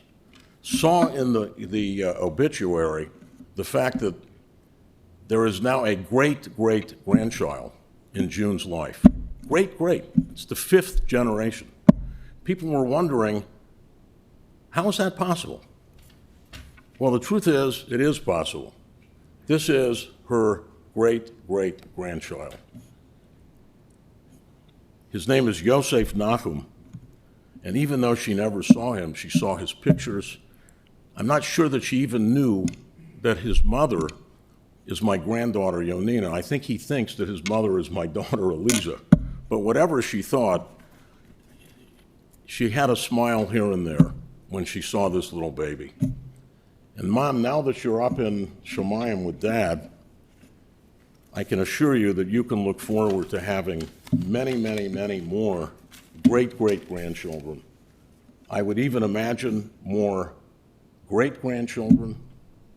saw in the obituary the fact that there is now a great-great-grandchild in June's life. Great-great. It's the 5th generation. People were wondering, how is that possible? Well, the truth is, it is possible. This is her great-great-grandchild. His name is Yosef Nachum, and even though she never saw him, she saw his pictures. I'm not sure that she even knew that his mother is my granddaughter, Yonina. I think he thinks that his mother is my daughter, Eliza. But whatever she thought, she had a smile here and there when she saw this little baby. And Mom, now that you're up in Shemayim with Dad, I can assure you that you can look forward to having many, many, many more great-great-grandchildren. I would even imagine more great-grandchildren.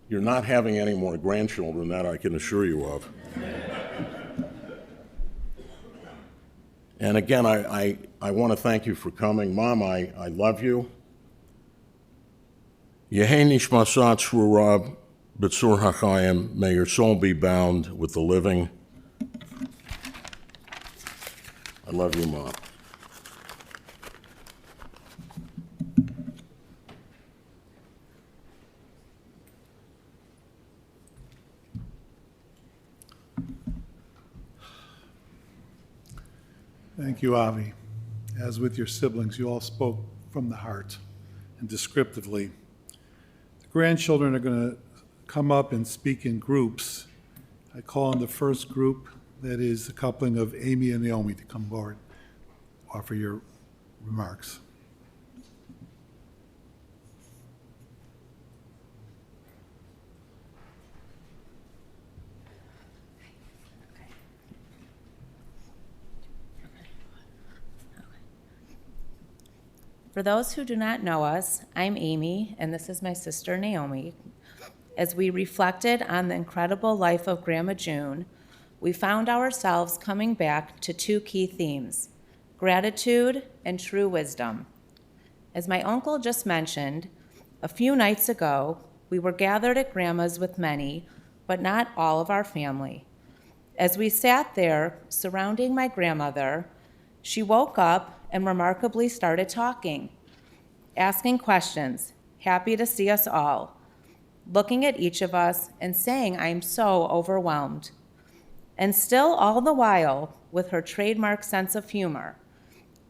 You're not having any more grandchildren, that I can assure you of. And again, I want to thank you for coming. Mom, I love you. Yehi nishmasat shurab B'tzur HaChaim, may your soul be bound with the living. I love you, Mom. Thank you, Avi. As with your siblings, you all spoke from the heart and descriptively. The grandchildren are going to come up and speak in groups. I call on the first group, that is the coupling of Amy and Naomi, to come forward, offer your remarks. For those who do not know us, I'm Amy, and this is my sister Naomi. As we reflected on the incredible life of Grandma June, we found ourselves coming back to two key themes: gratitude and true wisdom. As my uncle just mentioned, a few nights ago, we were gathered at Grandma's with many, but not all of our family. As we sat there surrounding my grandmother, she woke up and remarkably started talking, asking questions, happy to see us all, looking at each of us and saying, "I'm so overwhelmed." And still all the while, with her trademark sense of humor,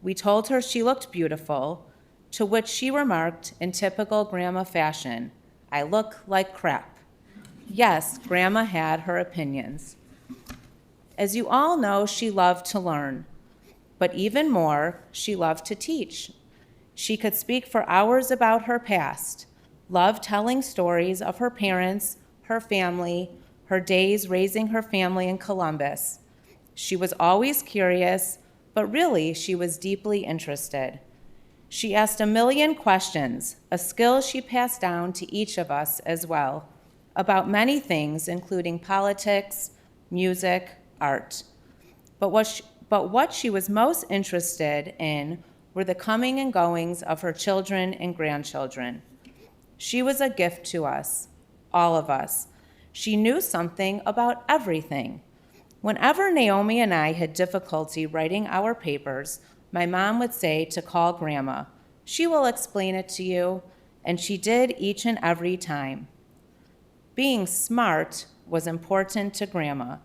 we told her she looked beautiful, to which she remarked in typical Grandma fashion, "I look like crap." Yes, Grandma had her opinions. As you all know, she loved to learn, but even more, she loved to teach. She could speak for hours about her past, loved telling stories of her parents, her family, her days raising her family in Columbus. She was always curious, but really she was deeply interested. She asked a million questions, a skill she passed down to each of us as well, about many things, including politics, music, art. But what she was most interested in were the coming and goings of her children and grandchildren. She was a gift to us, all of us. She knew something about everything. Whenever Naomi and I had difficulty writing our papers, my mom would say to call Grandma. She will explain it to you, and she did each and every time. Being smart was important to Grandma.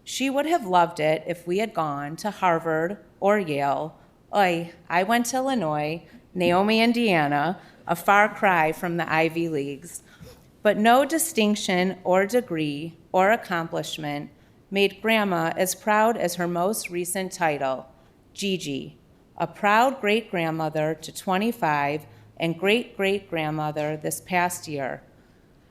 She would have loved it if we had gone to Harvard or Yale. I went to Illinois, Naomi, Indiana, a far cry from the Ivy Leagues. But no distinction or degree or accomplishment made Grandma as proud as her most recent title, Gigi, a proud great-grandmother to 25 and great-great-grandmother this past year.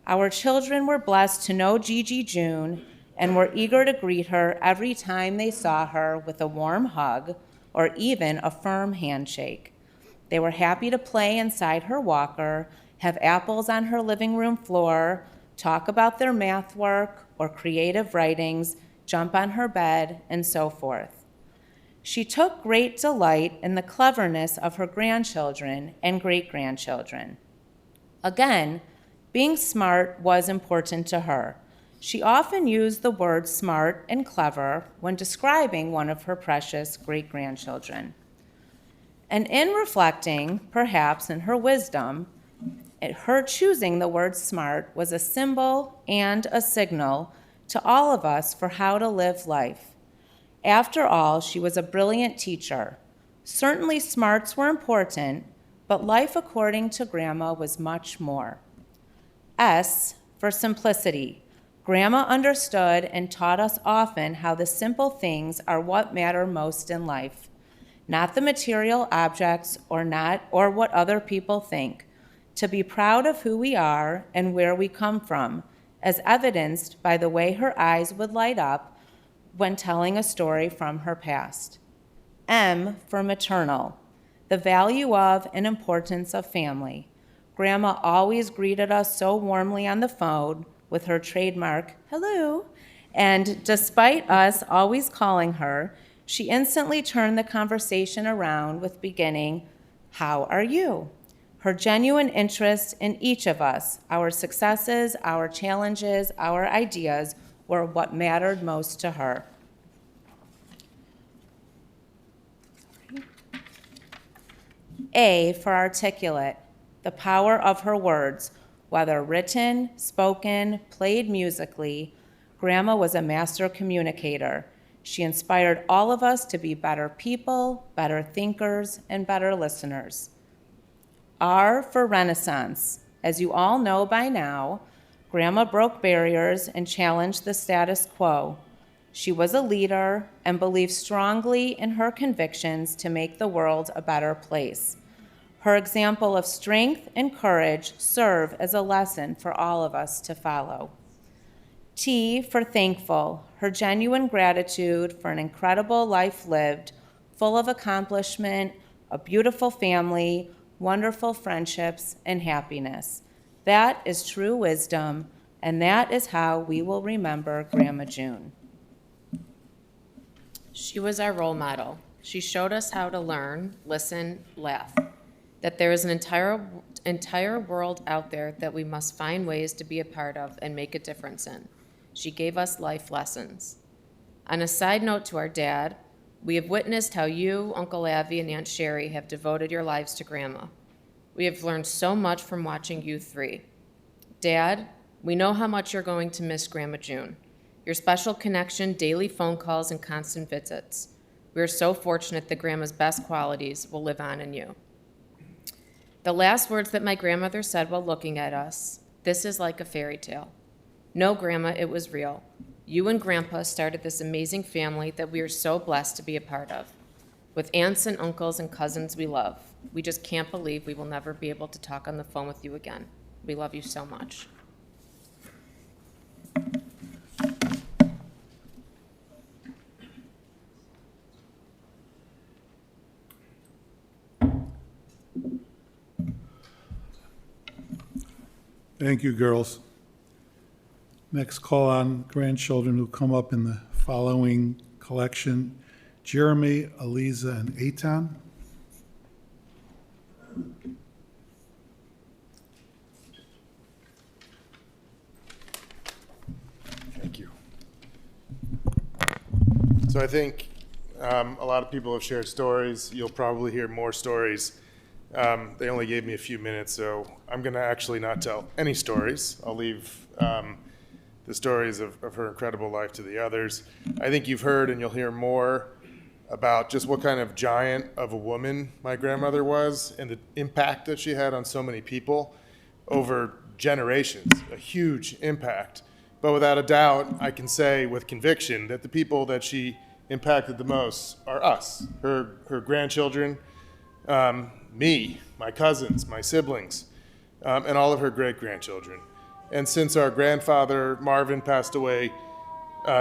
Our children were blessed to know Gigi June and were eager to greet her every time they saw her with a warm hug or even a firm handshake. They were happy to play inside her walker, have apples on her living room floor, talk about their math work or creative writings, jump on her bed, and so forth. She took great delight in the cleverness of her grandchildren and great-grandchildren. Again, being smart was important to her. She often used the words smart and clever when describing one of her precious great-grandchildren. And in reflecting, perhaps in her wisdom, her choosing the word smart was a symbol and a signal to all of us for how to live life. After all, she was a brilliant teacher. Certainly smarts were important, but life according to Grandma was much more. S for simplicity. Grandma understood and taught us often how the simple things are what matter most in life, not the material objects or what other people think. To be proud of who we are and where we come from, as evidenced by the way her eyes would light up when telling a story from her past. M for maternal, the value of and importance of family. Grandma always greeted us so warmly on the phone with her trademark, hello, and despite us always calling her, she instantly turned the conversation around with beginning, how are you? Her genuine interest in each of us, our successes, our challenges, our ideas, were what mattered most to her. A for articulate, the power of her words, whether written, spoken, played musically. Grandma was a master communicator. She inspired all of us to be better people, better thinkers, and better listeners. R for Renaissance. As you all know by now, Grandma broke barriers and challenged the status quo. She was a leader and believed strongly in her convictions to make the world a better place. Her example of strength and courage serve as a lesson for all of us to follow. T for thankful, her genuine gratitude for an incredible life lived, full of accomplishment, a beautiful family, wonderful friendships, and happiness. That is true wisdom, and that is how we will remember Grandma June. She was our role model. She showed us how to learn, listen, laugh. That there is an entire world out there that we must find ways to be a part of and make a difference in. She gave us life lessons. On a side note to our dad, we have witnessed how you, Uncle Avi, and Aunt Sherry have devoted your lives to Grandma. We have learned so much from watching you three. Dad, we know how much you're going to miss Grandma June. Your special connection, daily phone calls, and constant visits. We are so fortunate that Grandma's best qualities will live on in you. The last words that my grandmother said while looking at us, this is like a fairy tale. No, Grandma, it was real. You and Grandpa started this amazing family that we are so blessed to be a part of, with aunts and uncles and cousins we love. We just can't believe we will never be able to talk on the phone with you again. We love you so much. Thank you, girls. Next, call on grandchildren who come up in the following collection: Jeremy, Aliza, and Eitan. Thank you. So I think a lot of people have shared stories. You'll probably hear more stories. They only gave me a few minutes, so I'm going to actually not tell any stories. I'll leave the stories of her incredible life to the others. I think you've heard and you'll hear more about just what kind of giant of a woman my grandmother was and the impact that she had on so many people over generations, a huge impact. But without a doubt, I can say with conviction that the people that she impacted the most are us, her grandchildren, me, my cousins, my siblings, and all of her great-grandchildren. And since our grandfather, Marvin, passed away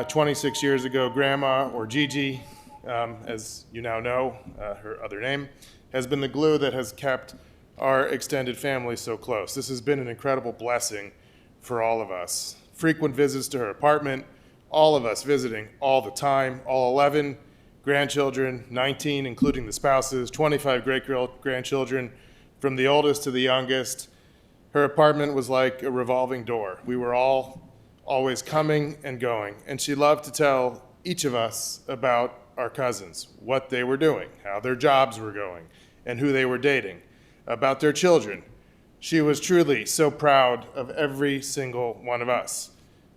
26 years ago, Grandma, or Gigi, as you now know, her other name, has been the glue that has kept our extended family so close. This has been an incredible blessing for all of us. Frequent visits to her apartment, all of us visiting all the time, all 11 grandchildren, 19 including the spouses, 25 great-grandchildren, from the oldest to the youngest. Her apartment was like a revolving door. We were all always coming and going, and she loved to tell each of us about our cousins, what they were doing, how their jobs were going, and who they were dating, about their children. She was truly so proud of every single one of us.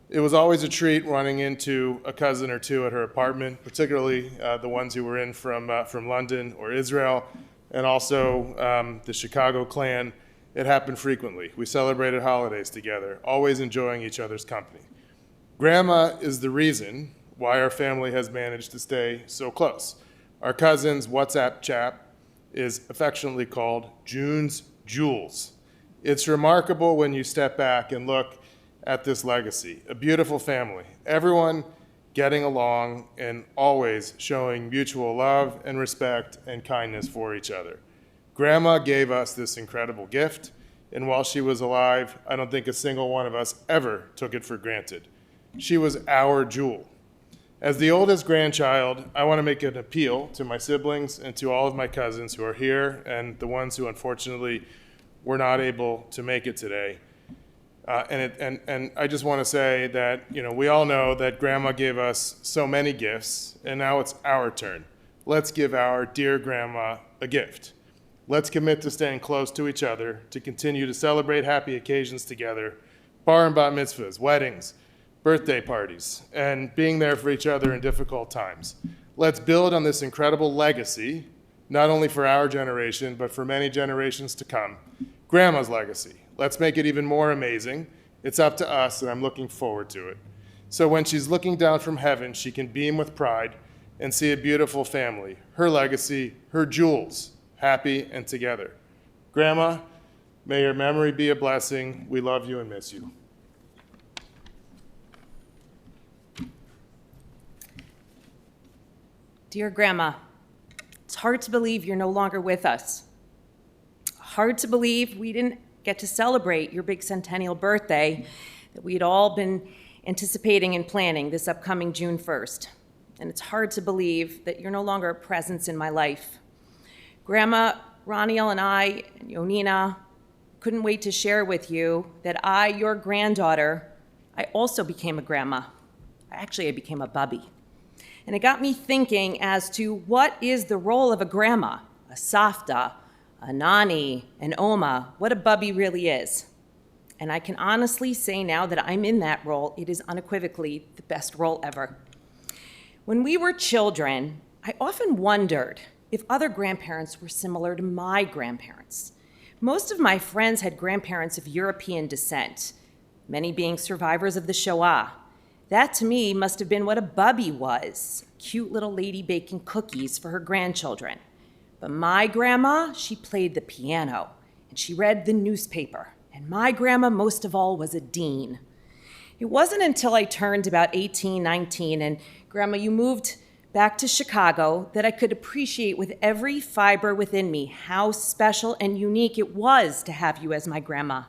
It was always a treat running into a cousin or two at her apartment, particularly the ones who were in from London or Israel, and also the Chicago clan. It happened frequently. We celebrated holidays together, always enjoying each other's company. Grandma is the reason why our family has managed to stay so close. Our cousin's WhatsApp chat is affectionately called June's Jewels. It's remarkable when you step back and look at this legacy. A beautiful family, everyone getting along and always showing mutual love and respect and kindness for each other. Grandma gave us this incredible gift, and while she was alive, I don't think a single one of us ever took it for granted. She was our jewel. As the oldest grandchild, I want to make an appeal to my siblings and to all of my cousins who are here and the ones who unfortunately were not able to make it today. And I just want to say that, we all know that Grandma gave us so many gifts, and now it's our turn. Let's give our dear Grandma a gift. Let's commit to staying close to each other, to continue to celebrate happy occasions together, bar and bat mitzvahs, weddings, birthday parties, and being there for each other in difficult times. Let's build on this incredible legacy, not only for our generation, but for many generations to come. Grandma's legacy. Let's make it even more amazing. It's up to us, and I'm looking forward to it. So when she's looking down from heaven, she can beam with pride and see a beautiful family, her legacy, her jewels, happy and together. Grandma, may your memory be a blessing. We love you and miss you. Dear Grandma, it's hard to believe you're no longer with us. Hard to believe we didn't get to celebrate your big centennial birthday that we'd all been anticipating and planning this upcoming June 1st. And it's hard to believe that you're no longer a presence in my life. Grandma, Roniel, and I, and Yonina, couldn't wait to share with you that I, your granddaughter, I also became a grandma. Actually, I became a bubby. And it got me thinking as to what is the role of a grandma, a savta, a nani, an oma, what a bubby really is. And I can honestly say now that I'm in that role, it is unequivocally the best role ever. When we were children, I often wondered if other grandparents were similar to my grandparents. Most of my friends had grandparents of European descent, many being survivors of the Shoah. That to me must have been what a bubby was, a cute little lady baking cookies for her grandchildren. But my grandma, she played the piano and she read the newspaper. And my grandma, most of all, was a dean. It wasn't until I turned about 18, 19, and Grandma, you moved back to Chicago, that I could appreciate with every fiber within me how special and unique it was to have you as my grandma.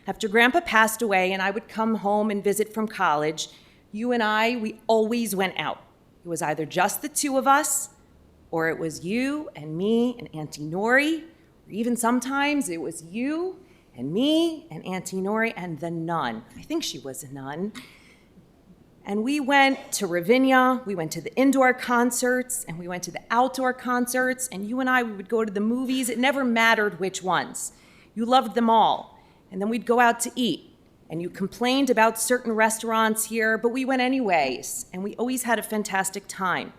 After Grandpa passed away and I would come home and visit from college, you and I, we always went out. It was either just the two of us, or it was you and me and Auntie Nori, or even sometimes it was you and me and Auntie Nori and the nun. I think she was a nun. And we went to Ravinia, we went to the indoor concerts, and we went to the outdoor concerts, and you and I, we would go to the movies. It never mattered which ones. You loved them all. And then we'd go out to eat. And you complained about certain restaurants here, but we went anyways, and we always had a fantastic time.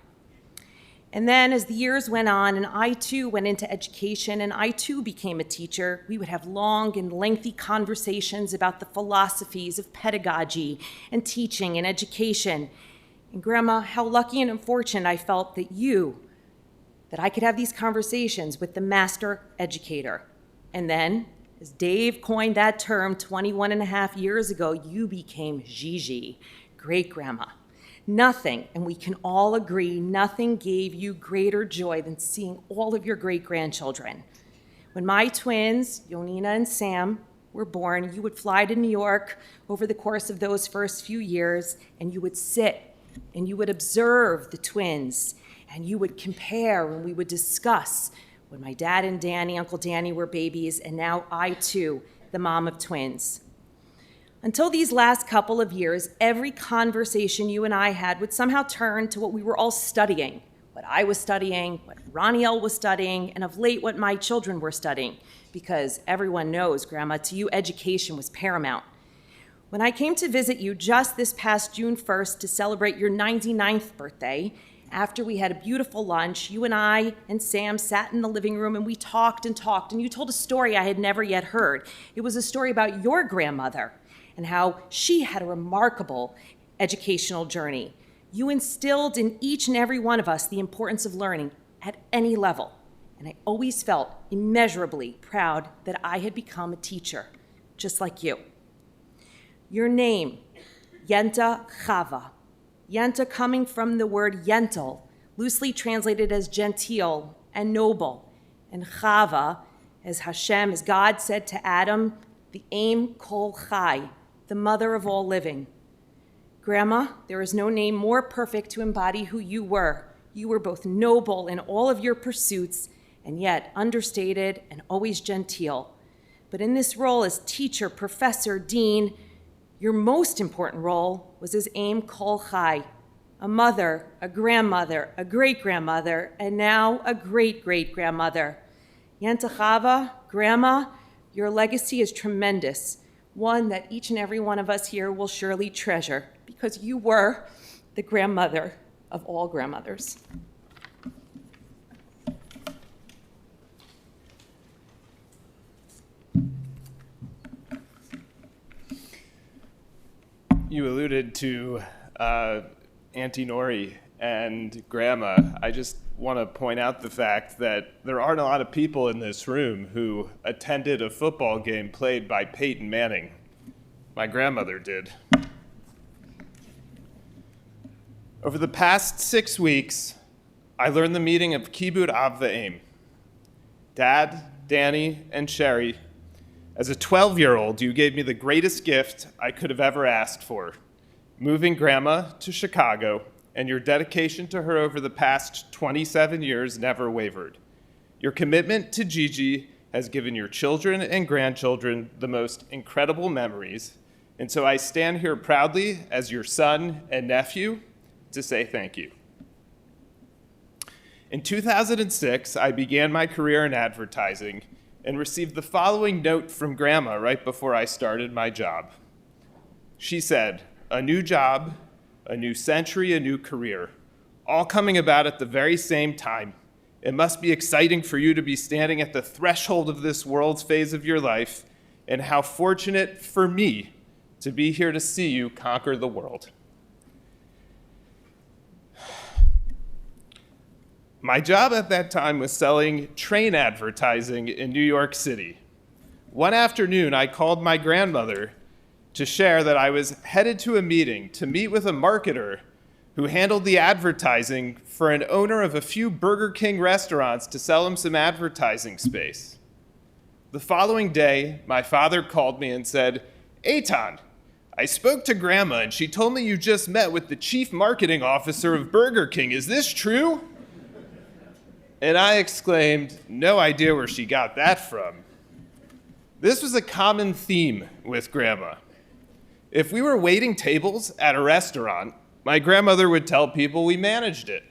And then as the years went on, and I too went into education, and I too became a teacher, we would have long and lengthy conversations about the philosophies of pedagogy and teaching and education. And Grandma, how lucky and fortunate I felt that I could have these conversations with the master educator. And then, as Dave coined that term 21 and a half years ago, you became Gigi, great grandma. Nothing, and we can all agree, nothing gave you greater joy than seeing all of your great-grandchildren. When my twins, Yonina and Sam, were born, you would fly to New York over the course of those first few years, and you would sit and you would observe the twins, and you would compare, and we would discuss when my dad and Danny, Uncle Danny, were babies, and now I too, the mom of twins. Until these last couple of years, every conversation you and I had would somehow turn to what we were all studying, what I was studying, what Roniel was studying, and of late what my children were studying, because everyone knows, Grandma, to you education was paramount. When I came to visit you just this past June 1st to celebrate your 99th birthday, after we had a beautiful lunch, you and I and Sam sat in the living room and we talked, and you told a story I had never yet heard. It was a story about your grandmother and how she had a remarkable educational journey. You instilled in each and every one of us the importance of learning at any level, and I always felt immeasurably proud that I had become a teacher, just like you. Your name, Yenta Chava. Yenta coming from the word yentel, loosely translated as genteel and noble, and Chava, as Hashem, as God said to Adam, the Aim Kol Chai, the mother of all living. Grandma, there is no name more perfect to embody who you were. You were both noble in all of your pursuits, and yet understated and always genteel. But in this role as teacher, professor, dean, your most important role was as Aim Kol Chai, a mother, a grandmother, a great-grandmother, and now a great-great-grandmother. Yenta Chava, Grandma, your legacy is tremendous, one that each and every one of us here will surely treasure, because you were the grandmother of all grandmothers. You alluded to Auntie Nori and Grandma. I just want to point out the fact that there aren't a lot of people in this room who attended a football game played by Peyton Manning. My grandmother did. Over the past 6 weeks, I learned the meaning of Kibbud Av V'Aim. Dad, Danny, and Sherry, as a 12-year-old, you gave me the greatest gift I could have ever asked for, moving Grandma to Chicago, and your dedication to her over the past 27 years never wavered. Your commitment to Gigi has given your children and grandchildren the most incredible memories, and so I stand here proudly as your son and nephew to say thank you. In 2006, I began my career in advertising and received the following note from Grandma right before I started my job. She said, "A new job, a new century, a new career, all coming about at the very same time. It must be exciting for you to be standing at the threshold of this world's phase of your life, and how fortunate for me to be here to see you conquer the world." My job at that time was selling train advertising in New York City. One afternoon, I called my grandmother to share that I was headed to a meeting to meet with a marketer who handled the advertising for an owner of a few Burger King restaurants to sell him some advertising space. The following day, my father called me and said, "Eitan, I spoke to Grandma and she told me you just met with the chief marketing officer of Burger King. Is this true?" And I exclaimed, "No idea where she got that from." This was a common theme with Grandma. If we were waiting tables at a restaurant, my grandmother would tell people we managed it.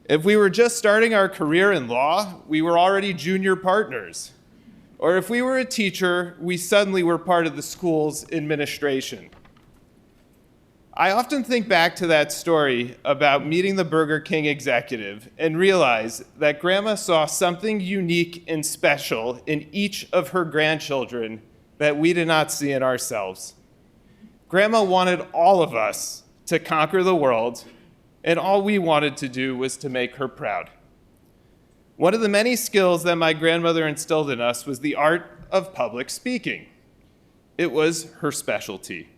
If we were just starting our career in law, we were already junior partners. Or if we were a teacher, we suddenly were part of the school's administration. I often think back to that story about meeting the Burger King executive and realize that Grandma saw something unique and special in each of her grandchildren that we did not see in ourselves. Grandma wanted all of us to conquer the world, and all we wanted to do was to make her proud. One of the many skills that my grandmother instilled in us was the art of public speaking. It was her specialty.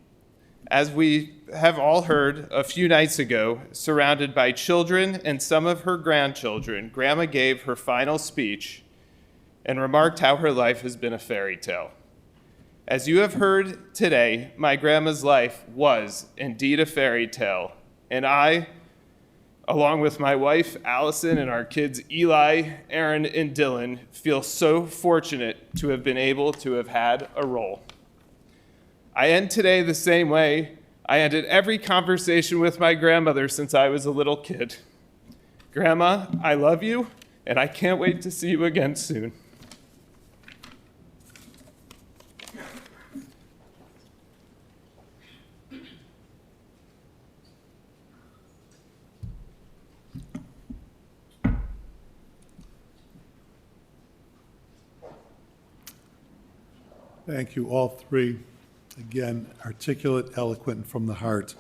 As we have all heard a few nights ago, surrounded by children and some of her grandchildren, Grandma gave her final speech and remarked how her life has been a fairy tale. As you have heard today, my grandma's life was indeed a fairy tale, and I, along with my wife, Allison, and our kids, Eli, Aaron, and Dylan, feel so fortunate to have been able to have had a role. I end today the same way I ended every conversation with my grandmother since I was a little kid. Grandma, I love you, and I can't wait to see you again soon. Thank you, all three. Again, articulate, eloquent, and from the heart.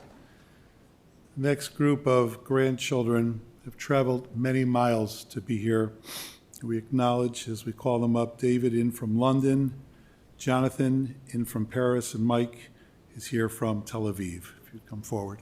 The next group of grandchildren have traveled many miles to be here. We acknowledge, as we call them up, David in from London, Jonathan in from Paris, and Mike is here from Tel Aviv. If you'd come forward.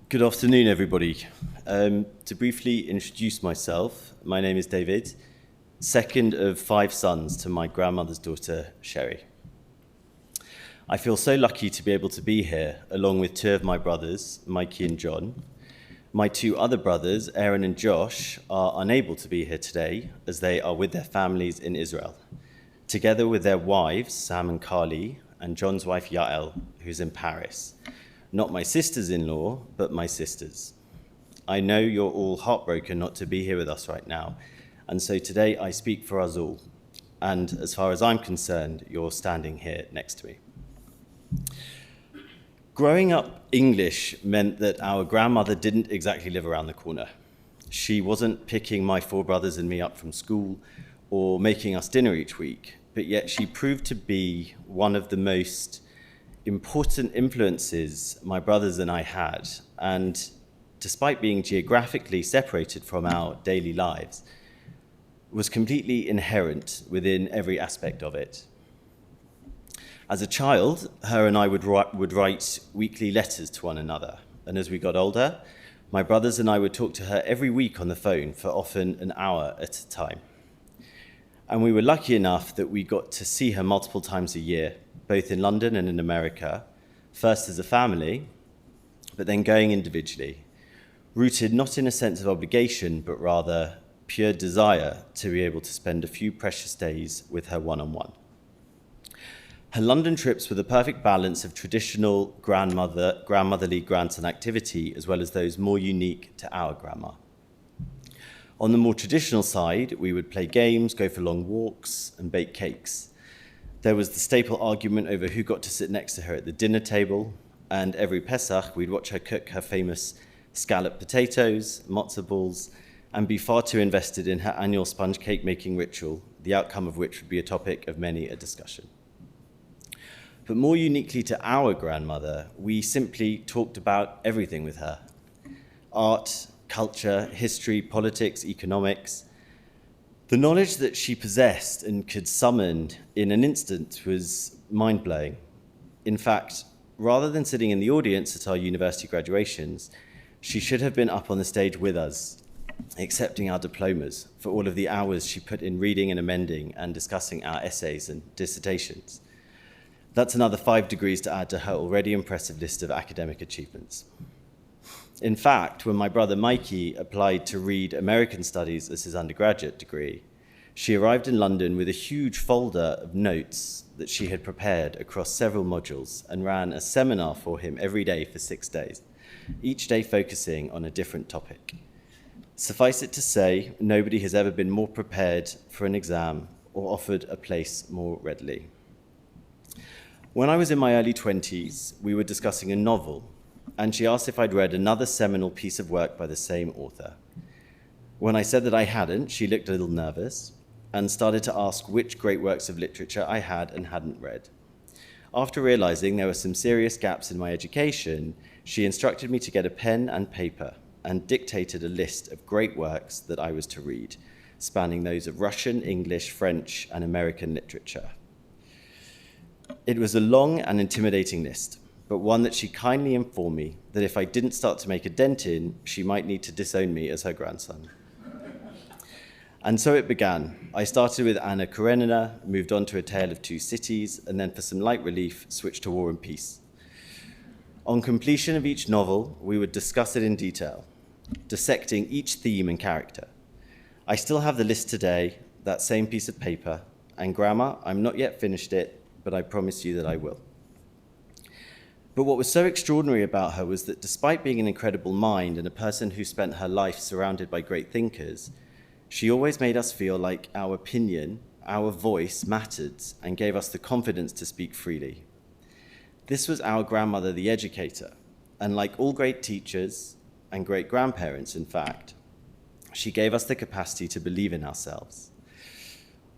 Good afternoon, everybody. To briefly introduce myself, my name is David, second of 5 sons to my grandmother's daughter, Sherry. I feel so lucky to be able to be here, along with two of my brothers, Mikey and John. My two other brothers, Aaron and Josh, are unable to be here today as they are with their families in Israel, together with their wives, Sam and Carly, and John's wife, Yael, who's in Paris. Not my sisters-in-law, but my sisters. I know you're all heartbroken not to be here with us right now, and so today I speak for us all. And as far as I'm concerned, you're standing here next to me. Growing up English meant that our grandmother didn't exactly live around the corner. She wasn't picking my four brothers and me up from school or making us dinner each week, but yet she proved to be one of the most important influences my brothers and I had. And despite being geographically separated from our daily lives, was completely inherent within every aspect of it. As a child, her and I would write weekly letters to one another. And as we got older, my brothers and I would talk to her every week on the phone for often an hour at a time. And we were lucky enough that we got to see her multiple times a year, both in London and in America, first as a family, but then going individually, rooted not in a sense of obligation, but rather pure desire to be able to spend a few precious days with her one-on-one. Her London trips were the perfect balance of traditional grandmotherly grandson activity, as well as those more unique to our grandma. On the more traditional side, we would play games, go for long walks, and bake cakes. There was the staple argument over who got to sit next to her at the dinner table, and every Pesach, we'd watch her cook her famous scalloped potatoes, matzo balls, and be far too invested in her annual sponge cake making ritual, the outcome of which would be a topic of many a discussion. But more uniquely to our grandmother, we simply talked about everything with her. Art, culture, history, politics, economics. The knowledge that she possessed and could summon in an instant was mind-blowing. In fact, rather than sitting in the audience at our university graduations, she should have been up on the stage with us, accepting our diplomas for all of the hours she put in reading and amending and discussing our essays and dissertations. That's another 5 degrees to add to her already impressive list of academic achievements. In fact, when my brother Mikey applied to read American Studies as his undergraduate degree, she arrived in London with a huge folder of notes that she had prepared across several modules and ran a seminar for him every day for 6 days, each day focusing on a different topic. Suffice it to say, nobody has ever been more prepared for an exam or offered a place more readily. When I was in my early 20s, we were discussing a novel, and she asked if I'd read another seminal piece of work by the same author. When I said that I hadn't, she looked a little nervous and started to ask which great works of literature I had and hadn't read. After realizing there were some serious gaps in my education, she instructed me to get a pen and paper and dictated a list of great works that I was to read, spanning those of Russian, English, French, and American literature. It was a long and intimidating list, but one that she kindly informed me that if I didn't start to make a dent in, she might need to disown me as her grandson. And so it began. I started with Anna Karenina, moved on to A Tale of Two Cities, and then for some light relief, switched to War and Peace. On completion of each novel, we would discuss it in detail, dissecting each theme and character. I still have the list today, that same piece of paper, and Grandma, I'm not yet finished it, but I promise you that I will. But what was so extraordinary about her was that despite being an incredible mind and a person who spent her life surrounded by great thinkers, she always made us feel like our opinion, our voice mattered and gave us the confidence to speak freely. This was our grandmother, the educator, and like all great teachers and great grandparents, in fact, she gave us the capacity to believe in ourselves.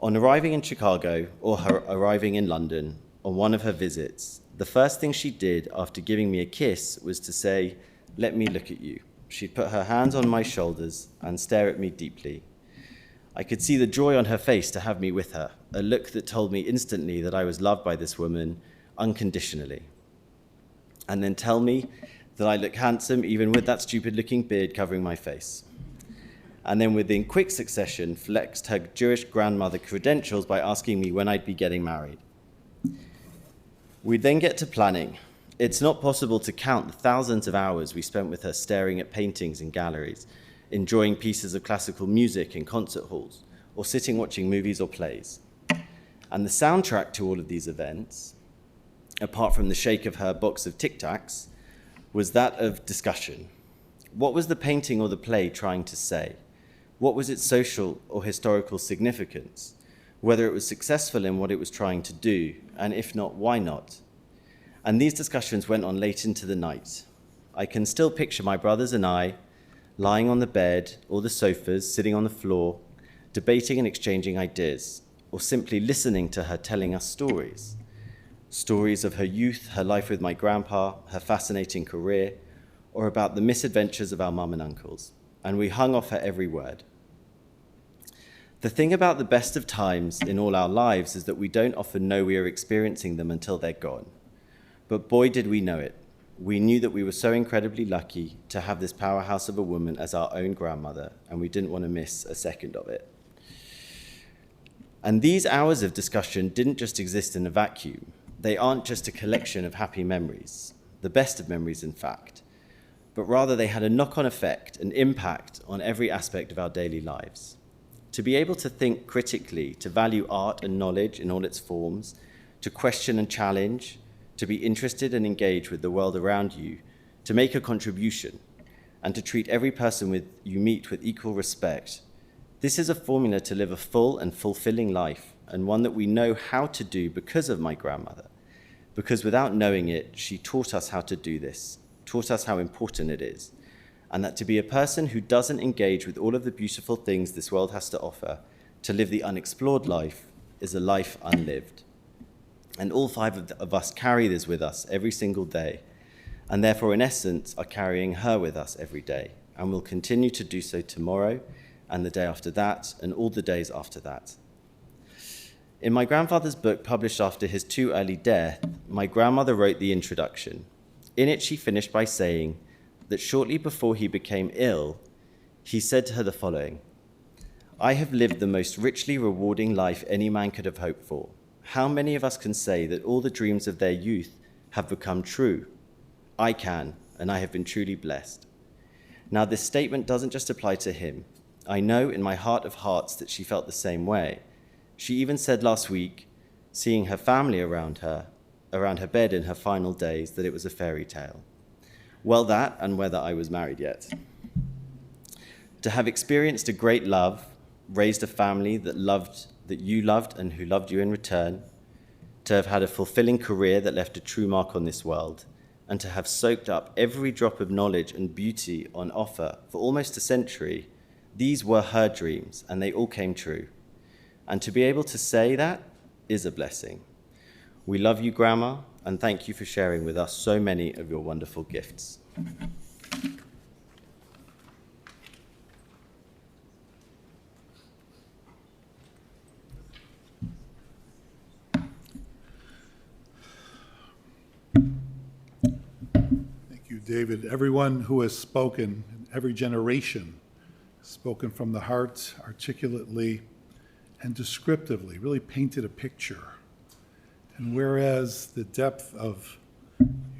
On arriving in Chicago, or her arriving in London, on one of her visits, the first thing she did after giving me a kiss was to say, "Let me look at you." She'd put her hands on my shoulders and stare at me deeply. I could see the joy on her face to have me with her, a look that told me instantly that I was loved by this woman unconditionally. And then tell me that I look handsome even with that stupid-looking beard covering my face. And then within quick succession, flexed her Jewish grandmother credentials by asking me when I'd be getting married. We then get to planning. It's not possible to count the thousands of hours we spent with her staring at paintings in galleries, enjoying pieces of classical music in concert halls, or sitting watching movies or plays. And the soundtrack to all of these events, apart from the shake of her box of Tic Tacs, was that of discussion. What was the painting or the play trying to say? What was its social or historical significance? Whether it was successful in what it was trying to do, and if not, why not? And these discussions went on late into the night. I can still picture my brothers and I lying on the bed or the sofas, sitting on the floor, debating and exchanging ideas, or simply listening to her telling us stories. Stories of her youth, her life with my grandpa, her fascinating career, or about the misadventures of our mum and uncles. And we hung off her every word. The thing about the best of times in all our lives is that we don't often know we are experiencing them until they're gone. But boy, did we know it. We knew that we were so incredibly lucky to have this powerhouse of a woman as our own grandmother, and we didn't want to miss a second of it. And these hours of discussion didn't just exist in a vacuum. They aren't just a collection of happy memories, the best of memories, in fact, but rather they had a knock-on effect, an impact on every aspect of our daily lives. To be able to think critically, to value art and knowledge in all its forms, to question and challenge, to be interested and engaged with the world around you, to make a contribution, and to treat every person you meet with equal respect. This is a formula to live a full and fulfilling life, and one that we know how to do because of my grandmother. Because without knowing it, she taught us how to do this, taught us how important it is, and that to be a person who doesn't engage with all of the beautiful things this world has to offer, to live the unexplored life, is a life unlived. And all five of us carry this with us every single day, and therefore, in essence, are carrying her with us every day, and will continue to do so tomorrow, and the day after that, and all the days after that. In my grandfather's book, published after his too early death, my grandmother wrote the introduction. In it, she finished by saying that shortly before he became ill, he said to her the following: "I have lived the most richly rewarding life any man could have hoped for. How many of us can say that all the dreams of their youth have become true? I can, and I have been truly blessed." Now, this statement doesn't just apply to him. I know in my heart of hearts that she felt the same way. She even said last week, seeing her family around her bed in her final days, that it was a fairy tale. Well, that, and whether I was married yet. To have experienced a great love, raised a family that you loved and who loved you in return, to have had a fulfilling career that left a true mark on this world, and to have soaked up every drop of knowledge and beauty on offer for almost a century, these were her dreams, and they all came true. And to be able to say that is a blessing. We love you, Grandma, and thank you for sharing with us so many of your wonderful gifts. Thank you, David. Everyone who has spoken, every generation, spoken from the heart, articulately and descriptively, really painted a picture. And whereas the depth of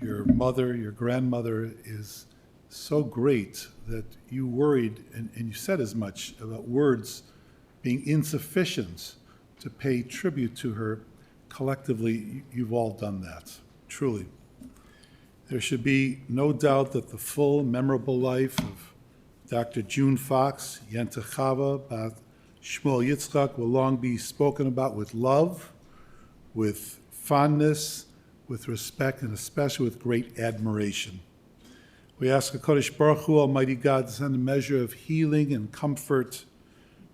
your mother, your grandmother, is so great that you worried, and you said as much, about words being insufficient to pay tribute to her, collectively, you've all done that, truly. There should be no doubt that the full, memorable life of Dr. June Fox, Yenta Chava, Bat Shmuel Yitzchak will long be spoken about with love, with fondness, with respect, and especially with great admiration. We ask HaKadosh Baruch Hu, Almighty God, to send a measure of healing and comfort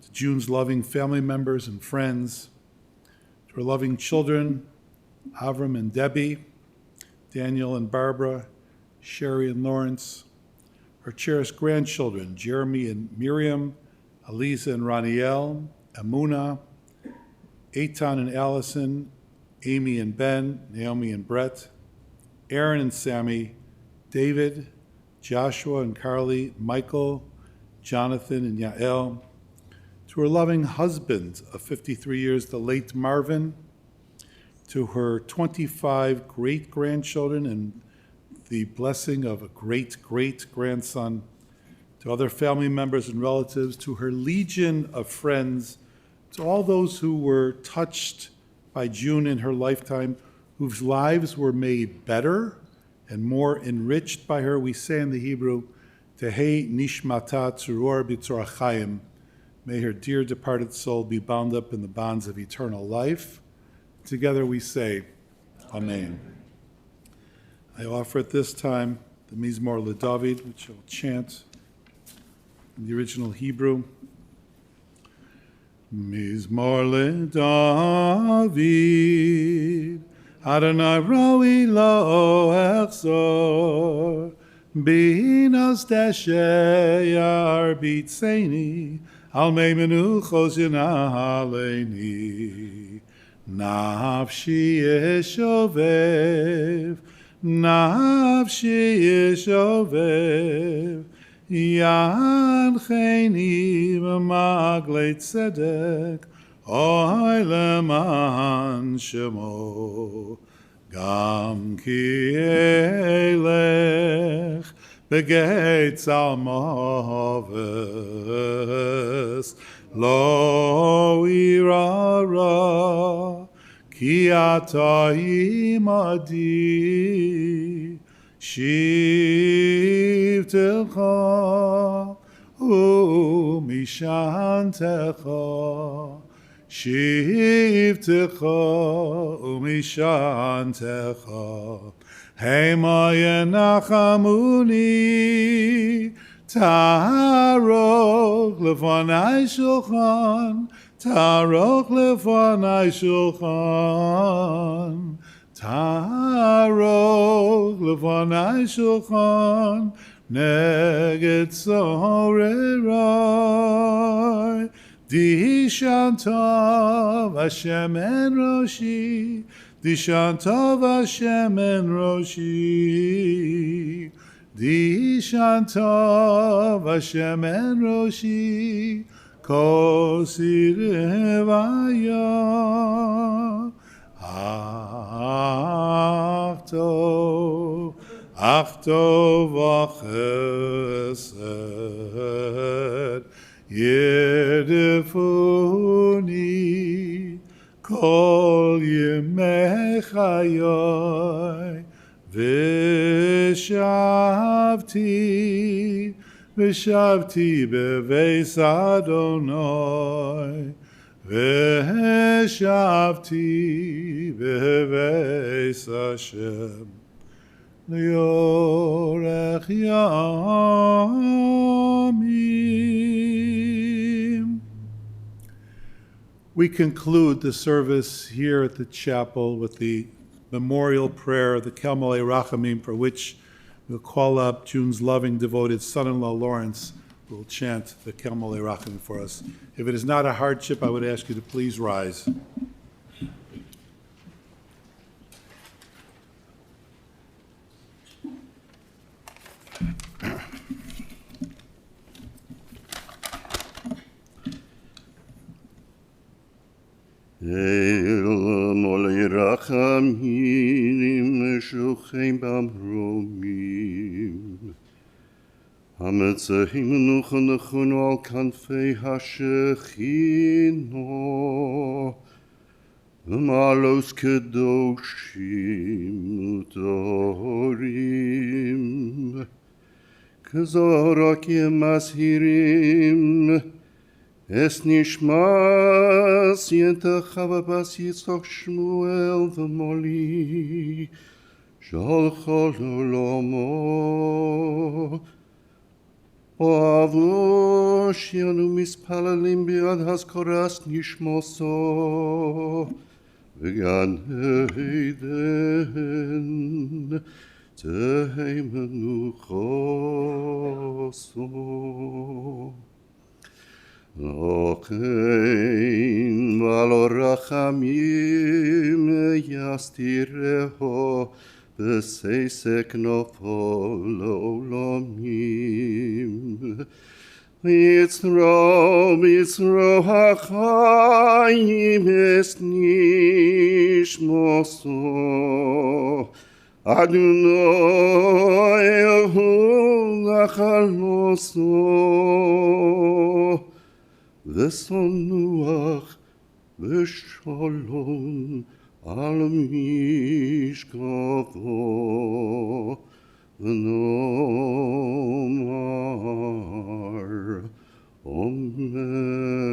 to June's loving family members and friends, to her loving children, Avram and Debbie, Daniel and Barbara, Sherry and Lawrence, her cherished grandchildren, Jeremy and Miriam, Aliza and Raniel, Amuna, Eitan and Allison, Amy and Ben, Naomi and Brett, Aaron and Sammy, David, Joshua and Carly, Michael, Jonathan and Yael, to her loving husband of 53 years, the late Marvin, to her 25 great-grandchildren and the blessing of a great-great-grandson, to other family members and relatives, to her legion of friends, to all those who were touched by June in her lifetime, whose lives were made better and more enriched by her, we say in the Hebrew, Tehei nishmata tzuror b'tzor chaim. May her dear departed soul be bound up in the bonds of eternal life. Together we say, Amen. I offer at this time the Mizmor LeDavid, which I'll chant in the original Hebrew. Mizmor LeDavid, Adonai roi lo echzor, binos desheyar bitzeni, al mei menuchos yanaleni. Nafshi yeshovev, nafshi yeshovev, yancheni b'maglei tzedek, oy leman shemo, gam ki elech begeit zalmoves, lo irara, ki ata imadi, shivtecha umishantecha, shivtecha umishantecha, hema yenachamuni, Taroch lefanai shulchan, Taroch lefanai shulchan, Taroch lefanai shulchan, neged sorerai, Dishantav Hashem en roshi, Dishantav Hashem en roshi, Dishantav Hashem en roshi, kosi revaya, achto v'chesed, yedefuni, kol yemei chayoi, Vishavti, Vishavti beveis Adonai, Vishavti beveis Hashem, Liorech Yamim. We conclude the service here at the chapel with the memorial prayer, the Kelmolei Rachamim, for which we'll call up June's loving, devoted son-in-law, Lawrence, who will chant the Kelmolei Rachamim for us. If it is not a hardship, I would ask you to please rise. El molei rachamim shochem b'amromim, hametzahim nuchanu al kanfei hashechino, v'malos kedoshim utorim, k'zorak yemazhirim, Es nishmas yentachava bas Yitzchok Shmuel v'moli shalchol olomo oavu shianu mispalalim biad haskoras nishmoso v'gan heiden tehei menuchoso. Ochein valo rachamim yastireho b'seisek nofo l'olamim. Yitzro hachayim es תשמוסו, אדוני יהוד החלוסו, ושונוח ושלום על משכבו, ונאמר אמן.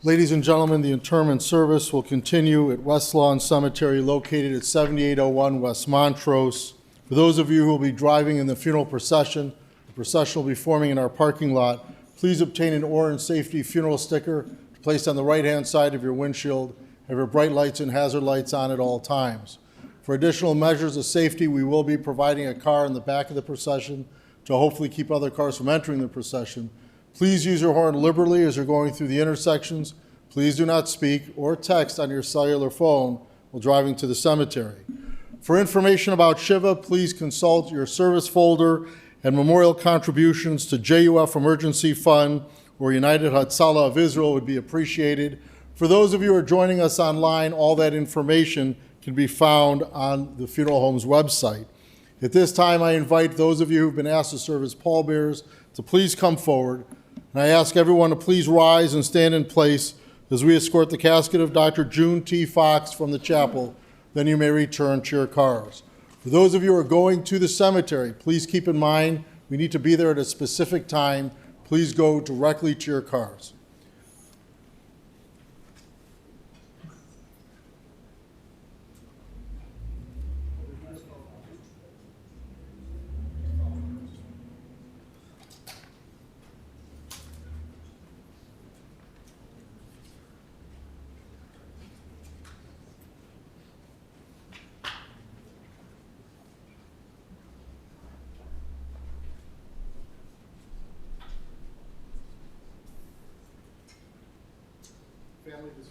Ladies and gentlemen, the interment service will continue at West Lawn Cemetery located at 7801 West Montrose. For those of you who will be driving in the funeral procession, the procession will be forming in our parking lot. Please obtain an orange safety funeral sticker placed on the right-hand side of your windshield. Have your bright lights and hazard lights on at all times. For additional measures of safety, we will be providing a car in the back of the procession to hopefully keep other cars from entering the procession. Please use your horn liberally as you're going through the intersections. Please do not speak or text on your cellular phone while driving to the cemetery. For information about Shiva, please consult your service folder, and memorial contributions to JUF Emergency Fund or United Hatzalah of Israel would be appreciated. For those of you who are joining us online, all that information can be found on the funeral home's website. At this time, I invite those of you who've been asked to serve as pallbearers to please come forward. And I ask everyone to please rise and stand in place as we escort the casket of Dr. June T. Fox from the chapel. Then you may return to your cars. For those of you who are going to the cemetery, please keep in mind we need to be there at a specific time. Please go directly to your cars. Family, this